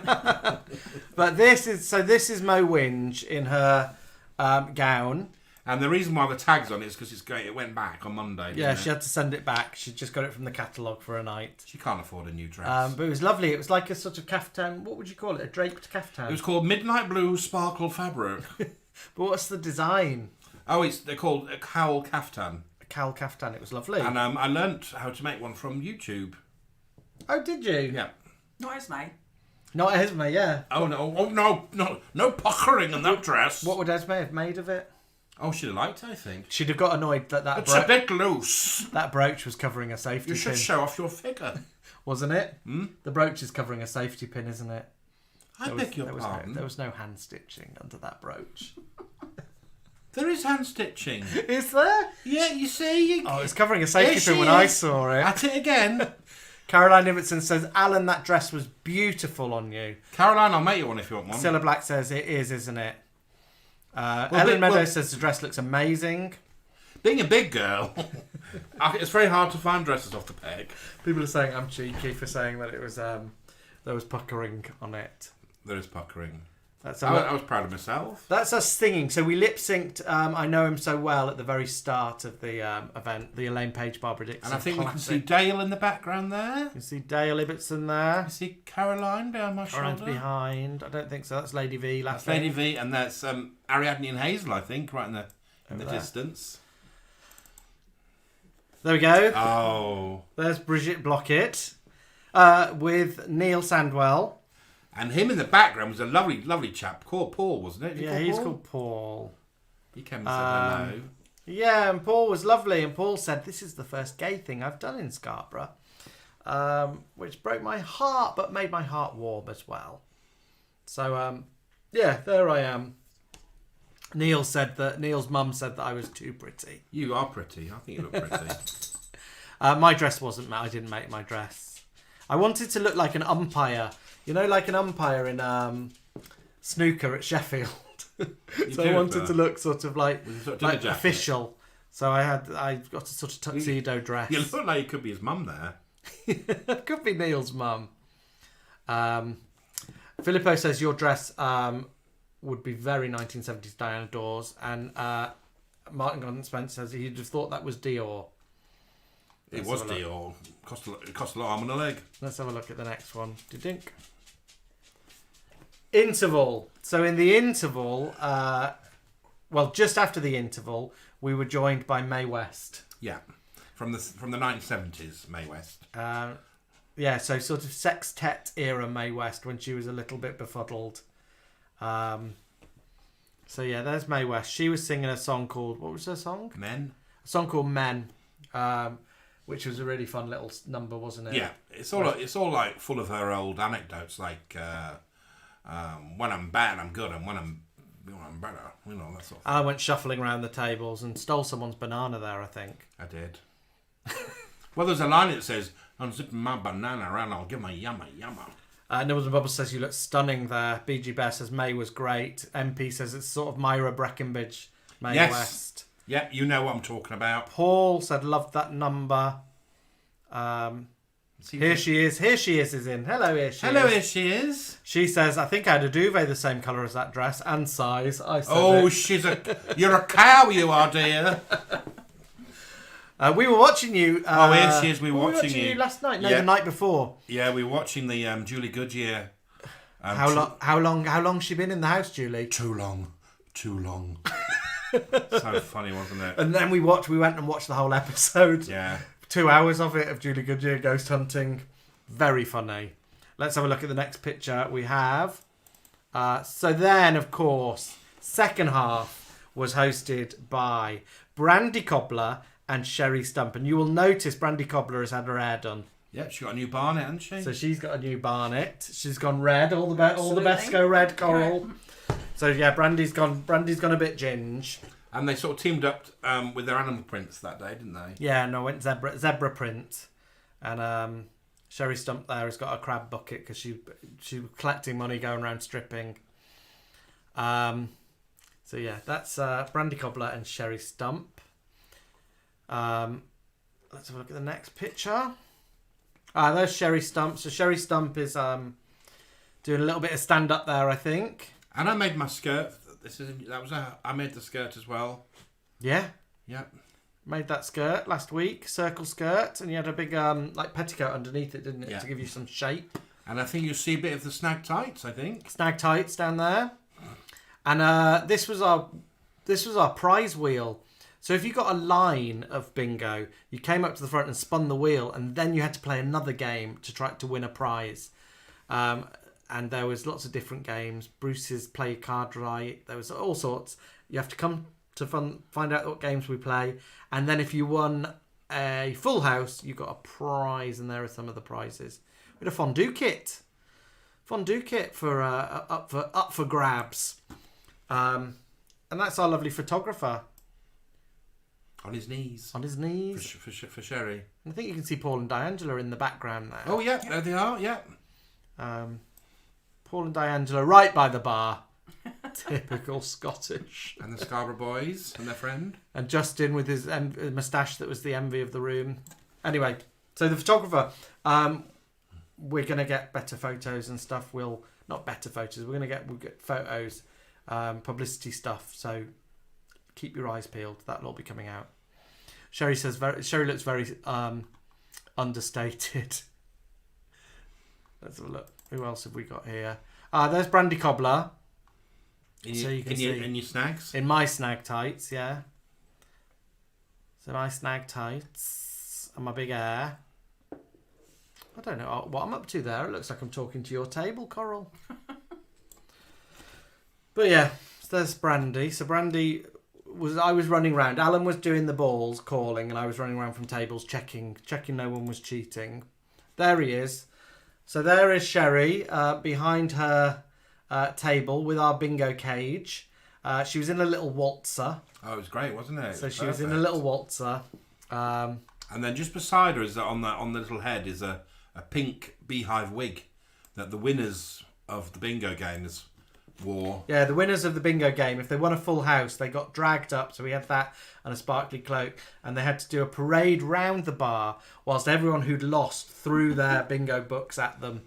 But this is Mo Whinge in her gown. And the reason why the tag's on it is because it went back on Monday. Yeah, she had to send it back. She just got it from the catalogue for a night. She can't afford a new dress. But it was lovely. It was like a sort of caftan. What would you call it? A draped caftan. It was called Midnight Blue Sparkle Fabric. But what's the design? Oh, they're called a cowl caftan. A cowl caftan. It was lovely. And I learnt how to make one from YouTube. Oh, did you? Yeah. Not Esme. Not Esme, yeah. Oh no! No puckering in that dress. What would Esme have made of it? Oh, she'd have liked it, I think. She'd have got annoyed that It's a bit loose. that brooch was covering a safety You pin. should show off your figure. Wasn't it? Hmm? The brooch is covering a safety pin, isn't it? I beg your pardon. There was no hand stitching under that brooch. There is hand stitching. Is there? Yeah, you see. Oh, it's covering a safety Yes, pin she when I is. saw it. At it again. Caroline Ibbotson says, Alan, that dress was beautiful on you. Caroline, I'll make you one if you want one. Cilla Black says, it is, isn't it? Ellen Meadows says the dress looks amazing. Being a big girl, it's very hard to find dresses off the peg. People are saying I'm cheeky for saying that it was there was puckering on it. There is puckering. I was proud of myself. That's us singing. So we lip synced I Know Him So Well at the very start of the event, the Elaine Page Barbara Dixon. And I think classic. we can see Dale in the background there. You can see Dale Ibbotson there. You see Caroline behind my Caroline's shoulder. behind. I don't think so. That's Lady V. That's Lady V, and that's Ariadne and Hazel, I think, right in the distance. There we go. Oh. There's Bridget Blockett with Neil Sandwell. And him in the background was a lovely, lovely chap called Paul, wasn't it? Yeah, he's called Paul. He came and said hello. Yeah, and Paul was lovely. And Paul said, this is the first gay thing I've done in Scarborough. Which broke my heart, but made my heart warm as well. So, yeah, there I am. Neil's mum said that I was too pretty. You are pretty. I think you look pretty. My dress wasn't. I didn't make my dress. I wanted to look like an umpire. You know, like an umpire in snooker at Sheffield. So I wanted to look sort of like official. So I got a sort of tuxedo dress. You look like you could be his mum there. Could be Neil's mum. Filippo says your dress would be very 1970s Diana Dawes, and Martin Gordon Spence says he'd have thought that was Dior. It was Dior. It cost a lot of arm and a leg. Let's have a look at the next one. Dink. Interval. So in the interval, just after the interval, we were joined by Mae West. Yeah, from the 1970s, Mae West. Yeah, so sort of sextet era Mae West when she was a little bit befuddled. So yeah, there's Mae West. She was singing a song called, what was her song? Men. A song called Men, which was a really fun little number, wasn't it? Yeah, it's all like full of her old anecdotes, like when I'm bad, I'm good, and when I'm better, you know, that sort of thing. I went shuffling around the tables and stole someone's banana there, I think. I did. Well, there's a line that says, I'm zipping my banana around, I'll give my yumma yumma. Nibbles and Bubbles says you look stunning there. BG Bear says May was great. MP says it's sort of Myra Breckenbridge, Mae West. Yep, you know what I'm talking about. Paul said loved that number. Here she is is in. Hello, here she is. Hello, here she is. She says, I think I had a duvet the same colour as that dress and size. I said you're a cow, you are, dear. We were watching you. Here she is. We were watching you last night. No, the night before. Yeah, we were watching the Julie Goodyear. How long's she been in the house, Julie? Too long. So funny, wasn't it? And then we went and watched the whole episode. Yeah. 2 hours of it, of Julie Goodyear ghost hunting. Very funny. Let's have a look at the next picture we have. So then, of course, second half was hosted by Brandy Cobbler and Sherry Stump. And you will notice Brandy Cobbler has had her hair done. Yep, she got a new barnet, hasn't she? So she's got a new barnet. She's gone red. All the best go red, Coral. So yeah, Brandy's gone a bit ginge. And they sort of teamed up with their animal prints that day, didn't they? Yeah, no, went zebra print. And Sherry Stump there has got a crab bucket because she was collecting money going around stripping. So yeah, that's Brandy Cobbler and Sherry Stump. Let's have a look at the next picture. There's Sherry Stump. So Sherry Stump is doing a little bit of stand up there, I think. And I made my skirt. I made the skirt as well. Yeah. Yep. Made that skirt last week, circle skirt, and you had a big like petticoat underneath it, didn't it, to give you some shape. And I think you'll see a bit of the snag tights. I think snag tights down there. And this was our prize wheel. So if you got a line of bingo, you came up to the front and spun the wheel, and then you had to play another game to try to win a prize. And there was lots of different games. Bruce's Play Card Right. There was all sorts. You have to come to find out what games we play. And then if you won a full house, you got a prize, and there are some of the prizes. We had a fondue kit for up for grabs, and that's our lovely photographer on his knees for Sherry. And I think you can see Paul and Diangela in the background there. Oh yeah, there they are. Yeah, Paul and Diangela right by the bar. Typical Scottish. And the Scarborough boys and their friend. And Justin with his moustache that was the envy of the room. Anyway, so the photographer, we're going to get better photos and stuff. Not better photos, we'll get photos, publicity stuff. So keep your eyes peeled. That'll all be coming out. Sherry says Sherry looks very understated. Let's have a look. Who else have we got here? There's Brandy Cobbler. In your snags? In my snag tights, yeah. So my snag tights and my big hair. I don't know what I'm up to there. It looks like I'm talking to your table, Coral. But yeah, so there's Brandy. So Brandy I was running around. Alan was doing the balls, calling, and I was running around from tables, checking no one was cheating. There he is. So there is Sherry behind her table with our bingo cage. She was in a little waltzer. Oh, it was great, wasn't it? So she was in a little waltzer. And then just beside her is on the little head is a pink beehive wig that the winners of the bingo games wore. Yeah, the winners of the bingo game, if they won a full house, they got dragged up. So we had that and a sparkly cloak, and they had to do a parade round the bar whilst everyone who'd lost threw their bingo books at them.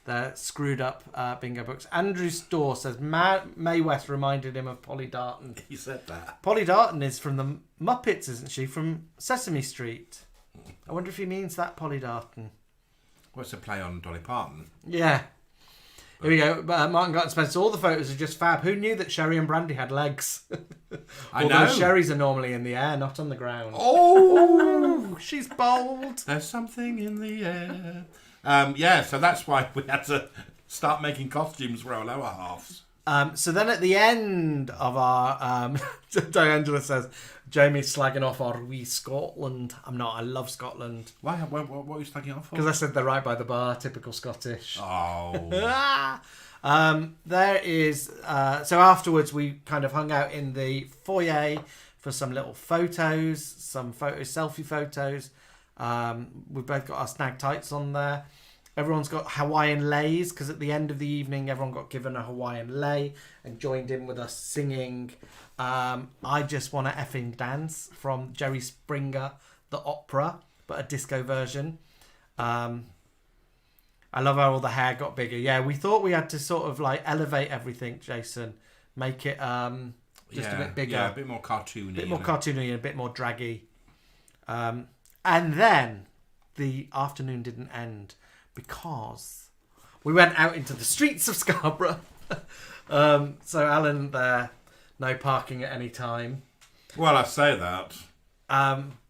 Their screwed up bingo books. Andrew Storr says Mae West reminded him of Polly Darton. He said that. Polly Darton is from the Muppets, isn't she? From Sesame Street. I wonder if he means that Polly Darton. What's a play on Dolly Parton? Yeah. Here we go. Martin Garten Spencer. All the photos are just fab. Who knew that Sherry and Brandy had legs? I Although know. Sherry's are normally in the air, not on the ground. Oh, she's bold. There's something in the air. Yeah, so that's why we had to start making costumes for our lower halves. So then at the end of our... Diangela says, Jamie's slagging off our wee Scotland. I'm not. I love Scotland. Why? What are you slagging off for? Because I said they're right by the bar. Typical Scottish. Oh. There is... so afterwards, we kind of hung out in the foyer for some little photos. Selfie photos. We've both got our snag tights on there. Everyone's got Hawaiian leis because at the end of the evening everyone got given a Hawaiian lei and joined in with us singing I Just Wanna Effing Dance from Jerry Springer the opera, but a disco version. I love how all the hair got bigger. Yeah, we thought we had to sort of like elevate everything, Jason, make it just a bit bigger, a bit more cartoony, and a bit more draggy. And then the afternoon didn't end because we went out into the streets of Scarborough. So Alan there, no parking at any time. Well, I say that.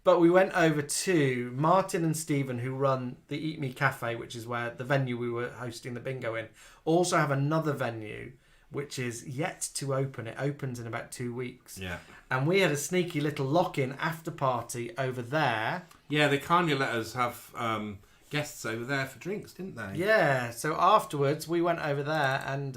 But we went over to Martin and Stephen, who run the Eat Me Cafe, which is where the venue we were hosting the bingo in, also have another venue which is yet to open. It opens in about 2 weeks. Yeah. And we had a sneaky little lock-in after party over there. Yeah, they kindly let us have guests over there for drinks, didn't they? Yeah, so afterwards we went over there and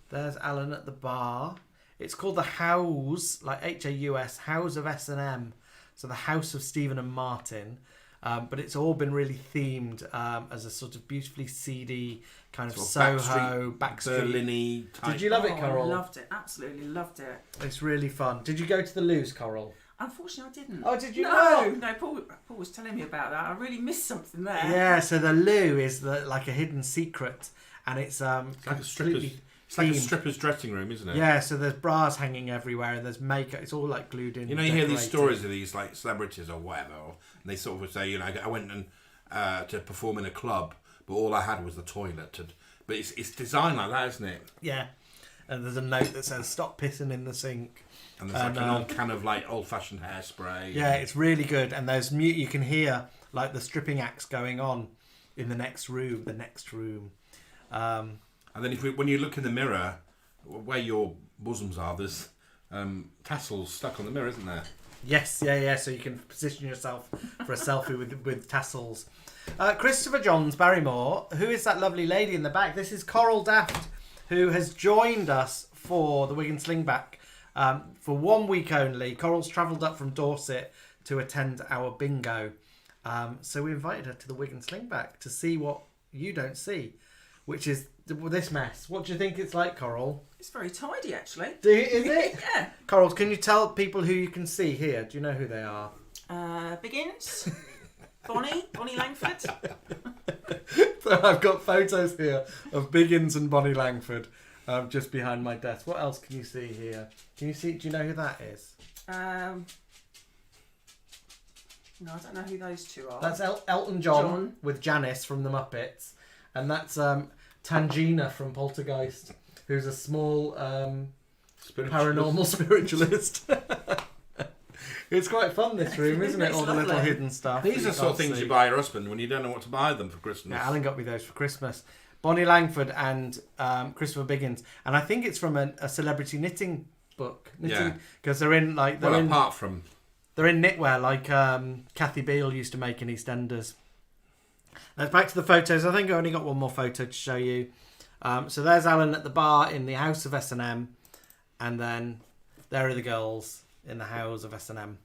there's Alan at the bar. It's called the House, like Haus, House of S&M. So the House of Stephen and Martin. But it's all been really themed as a sort of beautifully seedy kind of Soho, backstreet. Berlin-y type. Did you love it, Coral? I loved it. Absolutely loved it. It's really fun. Did you go to the Loos, Coral? Unfortunately, I didn't. Oh, did you No, not? Paul was telling me about that. I really missed something there. Yeah, so the loo is like a hidden secret, and it's like a stripper's dressing room, isn't it? Yeah, so there's bras hanging everywhere, and there's makeup. It's all like glued in. You know, you hear these stories of these like celebrities or whatever, and they sort of say, you know, I went and to perform in a club, but all I had was the toilet. But it's designed like that, isn't it? Yeah, and there's a note that says "Stop pissing in the sink." And there's like an old can of like old-fashioned hairspray. Yeah, it's really good, and there's mute. You can hear like the stripping acts going on in the next room. And then when you look in the mirror, where your bosoms are, there's tassels stuck on the mirror, isn't there? Yes, yeah. So you can position yourself for a selfie with tassels. Christopher Johns Barrymore. Who is that lovely lady in the back? This is Coral Daft, who has joined us for the Wigan Slingback for 1 week only. Coral's travelled up from Dorset to attend our bingo. So we invited her to the Wigan Slingback to see what you don't see, which is this mess. What do you think it's like, Coral? It's very tidy, actually. Is it? Yeah. Coral, can you tell people who you can see here? Do you know who they are? Biggins, Bonnie Langford. So I've got photos here of Biggins and Bonnie Langford just behind my desk. What else can you see here? Can you see? Do you know who that is? No, I don't know who those two are. That's Elton John with Janice from the Muppets, and that's Tangina from Poltergeist, who's a small paranormal spiritualist. It's quite fun, this room, isn't it? All the little hidden stuff. These are the sort of things you buy your husband when you don't know what to buy them for Christmas. Yeah, Alan got me those for Christmas. Bonnie Langford and Christopher Biggins, and I think it's from a celebrity knitting book. Because they're in like they're in knitwear like Kathy Beale used to make in EastEnders. Let's back to the photos. I think I only got one more photo to show you. So there's Alan at the bar in the house of S&M, and then there are the girls in the house of S&M.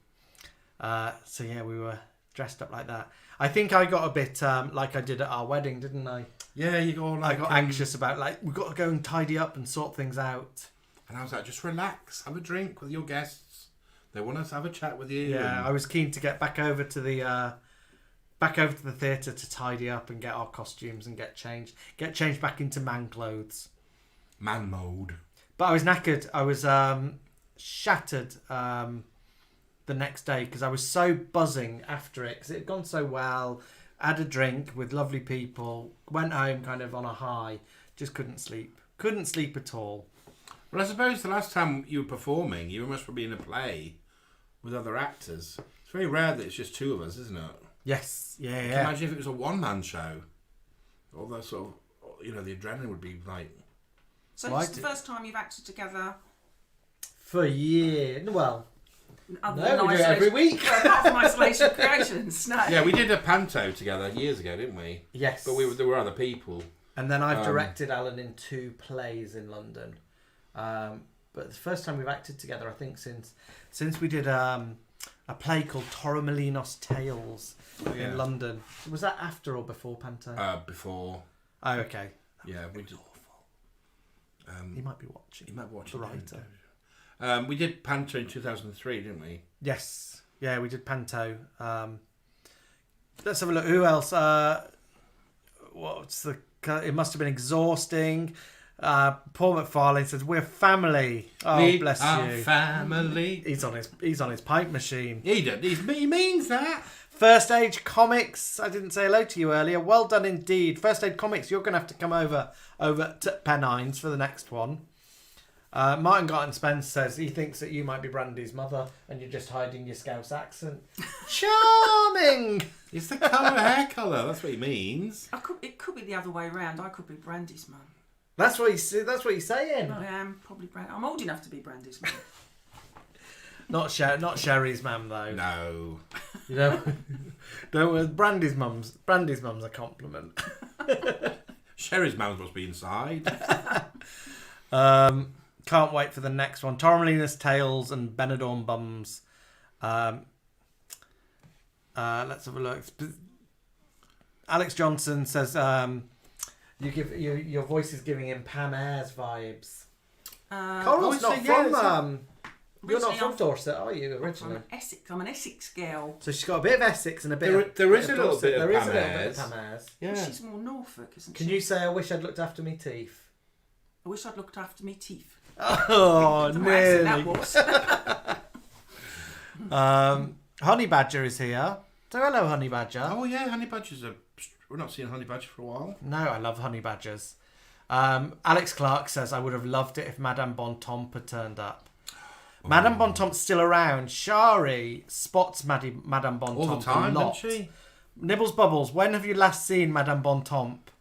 So yeah, we were dressed up like that. I think I got a bit like I did at our wedding, didn't I? Yeah, you got like, I got anxious about we've got to go and tidy up and sort things out. And I was like, just relax, have a drink with your guests. They want us to have a chat with you. Yeah, I was keen to get back over to the theatre to tidy up and get our costumes and get changed back into man clothes. Man mode. But I was knackered. I was shattered the next day because I was so buzzing after it because it had gone so well. Had a drink with lovely people, went home kind of on a high, just couldn't sleep at all. Well, I suppose the last time you were performing, you must be in a play with other actors. It's very rare that it's just two of us, isn't it? Yes, yeah. Imagine if it was a one-man show. All that sort of, the adrenaline would be like... So this is the first time you've acted together? For a year. Well, other no, than we do it every week. Well, apart from Isolation Creations, no. Yeah, we did a panto together years ago, didn't we? Yes. But there were other people. And then I've directed Alan in 2 plays in London. But the first time we've acted together, I think, since we did a play called Torremolinos Tales in London. Was that after or before Panto? Before. Oh, okay. Yeah, we did. He might be watching. He might be watching. The writer. We did Panto in 2003, didn't we? Yes. Yeah, we did Panto. Let's have a look. Who else? It must have been exhausting. Paul McFarlane says we're family. Oh, bless you. Family. He's on his pipe machine. He means that. First Aid Comics. I didn't say hello to you earlier. Well done indeed. First Aid Comics. You're going to have to come over to Pennines for the next one. Martin Garton Spence says he thinks that you might be Brandy's mother and you're just hiding your Scouse accent. Charming. It's the hair colour. That's what he means. It could be the other way around. I could be Brandy's mum. That's what he's saying. I am probably Brandy. I'm old enough to be Brandy's mum. Not Sherry's mum though. No. Don't. Brandy's mum's a compliment. Sherry's mum must be inside. Can't wait for the next one. Torremolinos Tales and Benidorm Bums. Let's have a look. Alex Johnson says your voice is giving him Pam Ayres vibes. Coral's not from. You're not from Dorset, are you? Originally, I'm Essex. I'm an Essex girl. So she's got a bit of Essex and a bit. There is a little bit of Pam Ayres. Yeah. She's more Norfolk, isn't she? Can you say I wish I'd looked after me teeth? I wish I'd looked after me teeth. Oh, nearly. That was. Honey Badger is here. So hello, Honey Badger. Oh yeah, Honey Badgers are. We're not seeing Honey Badger for a while. No, I love Honey Badgers. Alex Clark says I would have loved it if Madame Bontemps had turned up. Oh. Madame Bontemps still around. Shari spots Madame Bontemps all the time, a lot. doesn't she? Nibbles Bubbles, when have you last seen Madame Bontemps?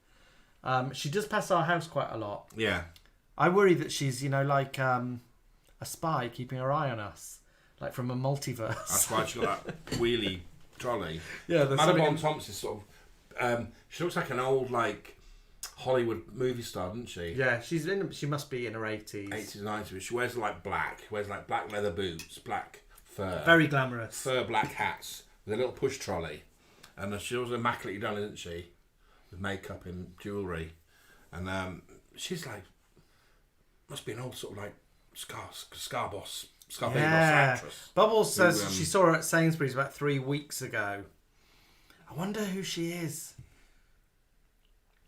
She does pass our house quite a lot. Yeah. I worry that she's, like a a spy keeping her eye on us, like from a multiverse. That's why she got that wheelie trolley. Yeah, there's Madame something- Bon Thompson sort of. She looks like an old Hollywood movie star, doesn't she? Yeah, she must be in her 80s. 80s, 90s. She wears black. Wears black leather boots, black fur. Very glamorous. Fur black hats with a little push trolley, and she's also immaculately done, isn't she? With makeup and jewellery, and she's must be an old sort of scar boss actress. Bubbles says she saw her at Sainsbury's about 3 weeks ago. I wonder who she is.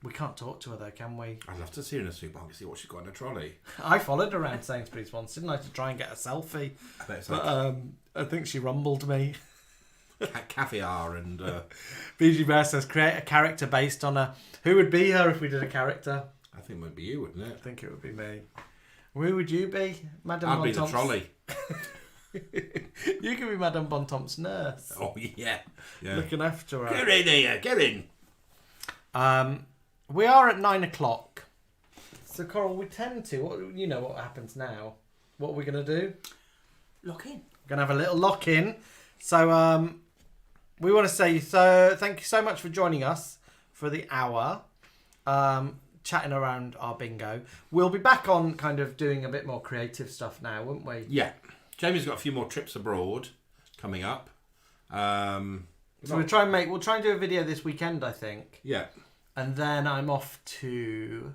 We can't talk to her though, can we? I'd love to see her in a supermarket, see what she's got in a trolley. I followed her around Sainsbury's once, didn't I, to try and get a selfie? I bet it's but I think she rumbled me. Caviar and... BG Bear says, create a character based on her. Who would be her if we did a character? I think it would be you, wouldn't it? I think it would be me. Who would you be? Madame I'd Bon be the trolley. You could be Madame Bon Thomp's nurse. Oh, yeah. Looking after her. Get in here, get in. We are at 9 o'clock. So, Coral, we tend to... You know what happens now. What are we going to do? Lock in. We're going to have a little lock-in. So, we want to say thank you so much for joining us for the hour. Chatting around our bingo. We'll be back on kind of doing a bit more creative stuff now, won't we? Yeah. Jamie's got a few more trips abroad coming up. So we'll try and do a video this weekend, I think. Yeah. And then I'm off to...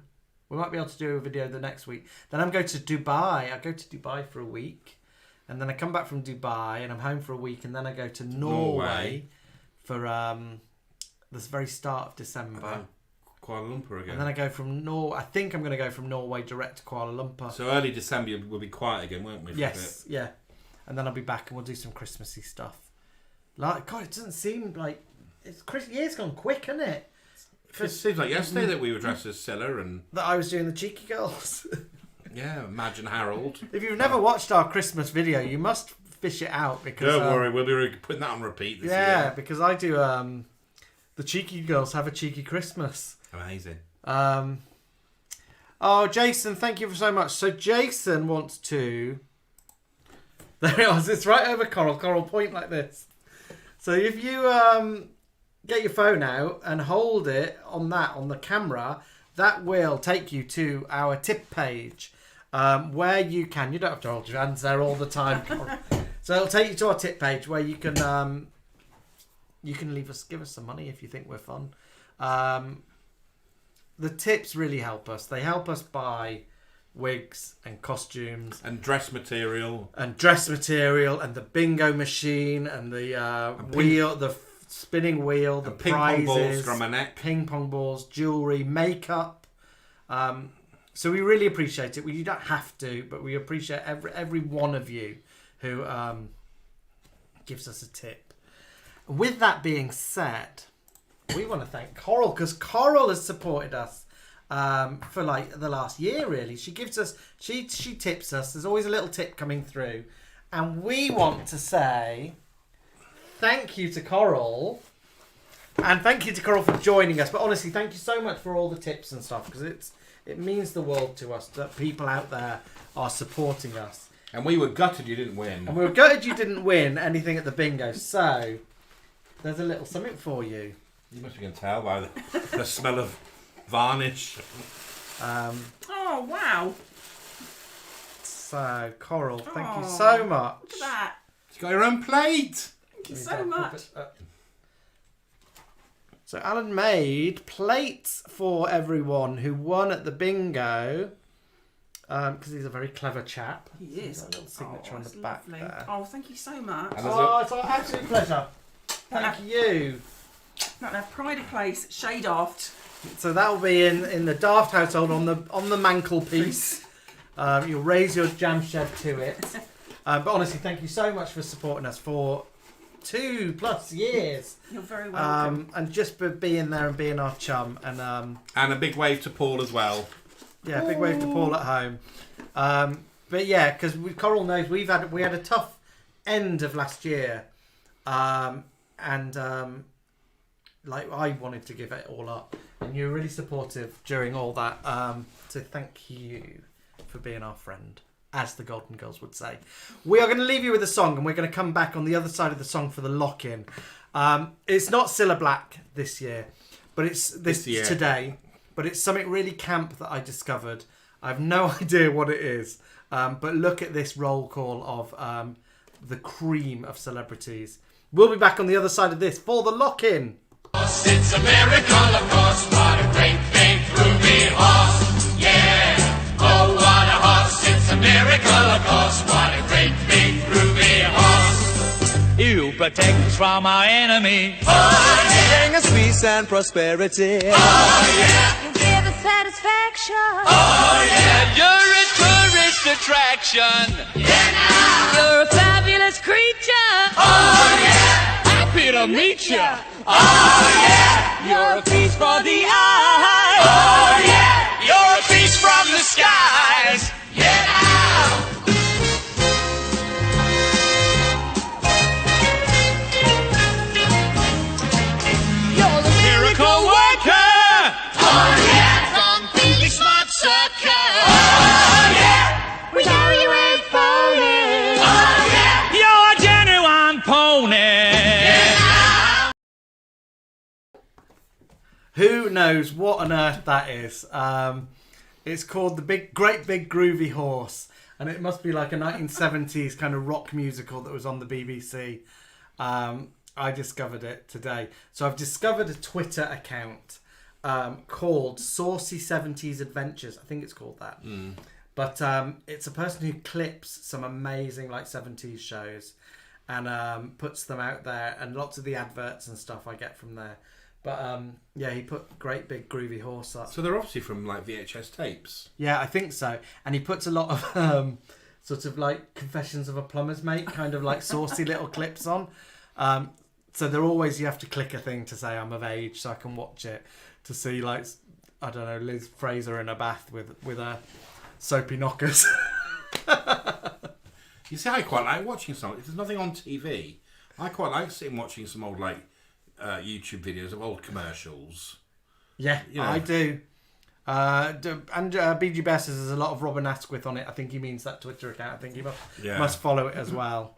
We might be able to do a video the next week. Then I'm going to Dubai. I go to Dubai for a week. And then I come back from Dubai and I'm home for a week. And then I go to Norway for the very start of December. Kuala Lumpur again. And then I go from I think I'm going to go from Norway direct to Kuala Lumpur. So early December we'll be quiet again, won't we? Yes, yeah. And then I'll be back and we'll do some Christmassy stuff. God, it doesn't seem like... Year's gone quick, hasn't it? It seems like yesterday that we were dressed as Scylla and... That I was doing the Cheeky Girls. Yeah, Madge and Harold. If you've never watched our Christmas video, you must fish it out because... Don't worry, we'll be putting that on repeat this year. Yeah, because I do... the Cheeky Girls have a cheeky Christmas. Amazing. Jason, thank you so much. So Jason wants to... There it was. It's right over Coral. Coral, point like this. So if you get your phone out and hold it on the camera, that will take you to our tip page where you can... You don't have to hold your hands there all the time, Coral. So it'll take you to our tip page where you can give us some money if you think we're fun. The tips really help us. They help us buy wigs and costumes and dress material and the bingo machine and the wheel, the spinning wheel, the ping prizes, pong balls from my neck, ping pong balls, jewelry, makeup. So we really appreciate it. You don't have to, but we appreciate every one of you who gives us a tip. With that being said, we want to thank Coral because Coral has supported us for the last year. Really, she gives us, she tips us. There's always a little tip coming through, and we want to say thank you to Coral, and thank you to Coral for joining us. But honestly, thank you so much for all the tips and stuff because it means the world to us that people out there are supporting us. And we were gutted you didn't win. And we were gutted you didn't win anything at the bingo. So there's a little something for you. You must be going to tell by the smell of varnish. Oh, wow. So, Coral, thank you so much. Look at that. You've got your own plate. Thank you so much. So, Alan made plates for everyone who won at the bingo. Because he's a very clever chap. He is. He's got a little signature on the that's back lovely. there. Oh, thank you so much. It's our absolute pleasure. Thank you. Not have Pride of Place, Shade Aft. So that will be in the Daft household on the mantelpiece. You'll raise your jam shed to it. But honestly, thank you so much for supporting us for 2+ years. You're very welcome. And just for being there and being our chum. And a big wave to Paul as well. Yeah, big wave to Paul at home. But yeah, because Coral knows we had a tough end of last year. I wanted to give it all up, and you were really supportive during all that. So thank you for being our friend. as the Golden Girls would say. We are going to leave you with a song, and we're going to come back on the other side of the song for the lock-in. It's not Cilla Black this year, but it's this year. today. But it's something really camp that I discovered. I have no idea what it is, but look at this roll call of the cream of celebrities. We'll be back on the other side of this for the lock-in. It's a miracle, of course. What a great big groovy horse. Yeah. Oh, what a horse. It's a miracle, of course. What a great big groovy horse. You protect us from our enemy. Oh, yeah. Bring us peace and prosperity. Oh, yeah. You give us satisfaction. Oh, yeah. You're a tourist attraction. Yeah, now. You're a fabulous creature. Oh, yeah. Happy to meet you. Oh, yeah. You're a piece for the eye. Oh, yeah. You're a piece from the skies. Yeah, now. You're the miracle worker. Oh, yeah. From Billy Smart Circus. Oh, yeah. We know you ain't phony. Oh, yeah. You're a genuine pony. Who knows what on earth that is? It's called the Great Big Groovy Horse, and it must be like a 1970s kind of rock musical that was on the BBC. I discovered it today. So I've discovered a Twitter account called Saucy 70s Adventures. I think it's called that. But it's a person who clips some amazing like 70s shows and puts them out there, and lots of the adverts and stuff I get from there. But yeah, he put Great Big Groovy Horse up. So they're obviously from like VHS tapes. Yeah, I think so. And he puts a lot of sort of like Confessions of a Plumber's Mate, kind of like saucy little clips on. So they're always, you have to click a thing to say I'm of age so I can watch it, to see like, I don't know, Liz Fraser in a bath with a soapy knockers. You see, I quite like watching some. If there's nothing on TV, I quite like sitting watching some old like YouTube videos of old commercials. Yeah, You know. I do. And BG Best says there's a lot of Robin Asquith on it. I think he means that Twitter account. I think he must follow it as well.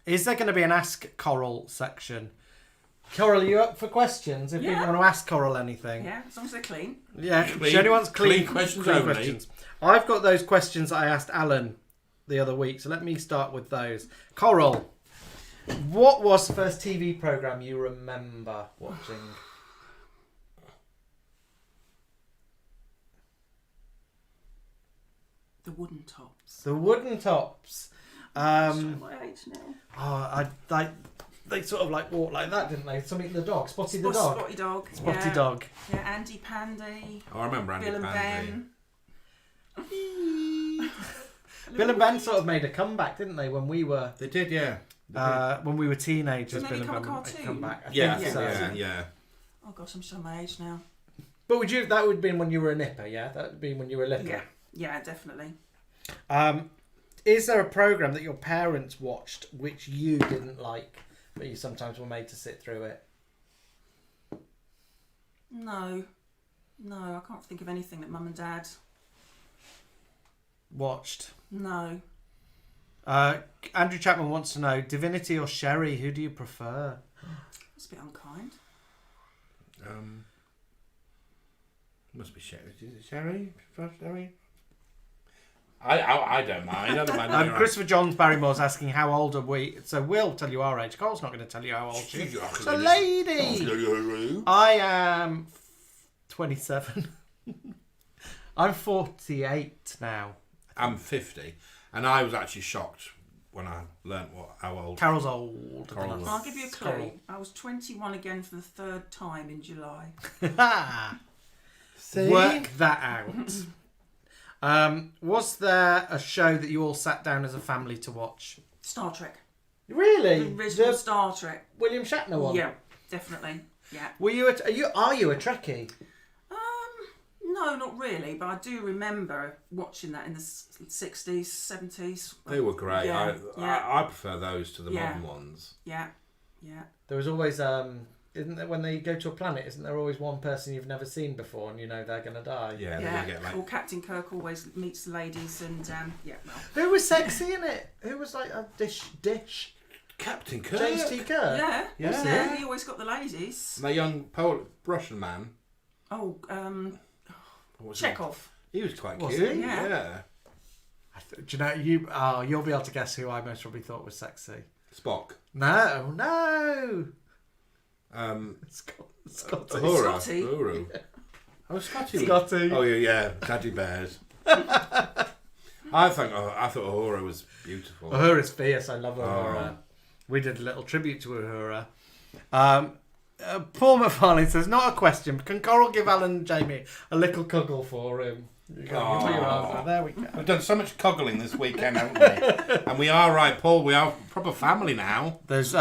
Is there going to be an Ask Coral section? Coral, are you up for questions? If people want to ask Coral anything. Yeah, as long as they're clean. Yeah, Clean- she only wants clean questions clean only. questions. I've got those questions that I asked Alan the other week, so let me start with those. Coral, what was the first TV programme you remember watching? The Wooden Tops. The Wooden Tops. My age now. They sort of like walk like that, didn't they? Something the dog, Spotty the dog. Spotty Dog. Spotty yeah. Dog. Yeah, Andy Pandy. Oh, I remember Andy Bill and Pandy. Ben. Bill and Ben sort of made a comeback, didn't they? When we were They did, yeah. when we were teenagers, Didn't they Bill and become a Ben made a cartoon? comeback. I Yeah, think so. yeah. Oh gosh, I'm showing my age now. But would you? That would have been when you were a nipper, yeah. That would be when you were little. Yeah, yeah, definitely. Is there a program that your parents watched which you didn't like, but you sometimes were made to sit through it? No, I can't think of anything that Mum and Dad Watched. No. Andrew Chapman wants to know, Divinity or Sherry? Who do you prefer? That's a bit unkind. Must be Sherry. Is it Sherry? Sherry? I don't mind. I don't mind. Christopher Johns Barrymore's asking how old are we? So we'll tell you our age. Carl's not going to tell you how old she is. It's a lady. I am 27. I'm 48 now. I'm 50, and I was actually shocked when I learnt how old Carol's old. Coral was. I'll give you a clue. I was 21 again for the third time in July. Work that out. Was there a show that you all sat down as a family to watch? Star Trek. Really? The original Star Trek. William Shatner one? Yeah, definitely. Yeah. Were you? Are you a Trekkie? No, not really, but I do remember watching that in the 60s, 70s. They were great. Yeah, I prefer those to the Yeah. modern ones. Yeah. There was always in isn't there, when they go to a planet, isn't there always one person you've never seen before and you know they're going to die? Yeah, Yeah. they get like. Or Captain Kirk always meets the ladies and yeah. Well. Who was sexy in it? Who was like a dish? Captain Kirk. James T. Kirk. Yeah. Yeah. Yeah. He always got the ladies. And the young Russian man. Oh, What was Chekhov. He was quite Was cute. he? Yeah. Do you know you'll be able to guess who I most probably thought was sexy? Spock. No. Scotty. Scotty. Uhura. Oh, Scotty. Scotty. Oh yeah. Daddy bears. I thought Uhura was beautiful. Uhura's fierce. I love Uhura. We did a little tribute to Uhura. Paul McFarlane says, not a question, but can Coral give Alan and Jamie a little cuddle for him? You put your arms out. There we go. We've done so much cuddling this weekend, haven't we? And we are right, Paul. We are proper family now. There's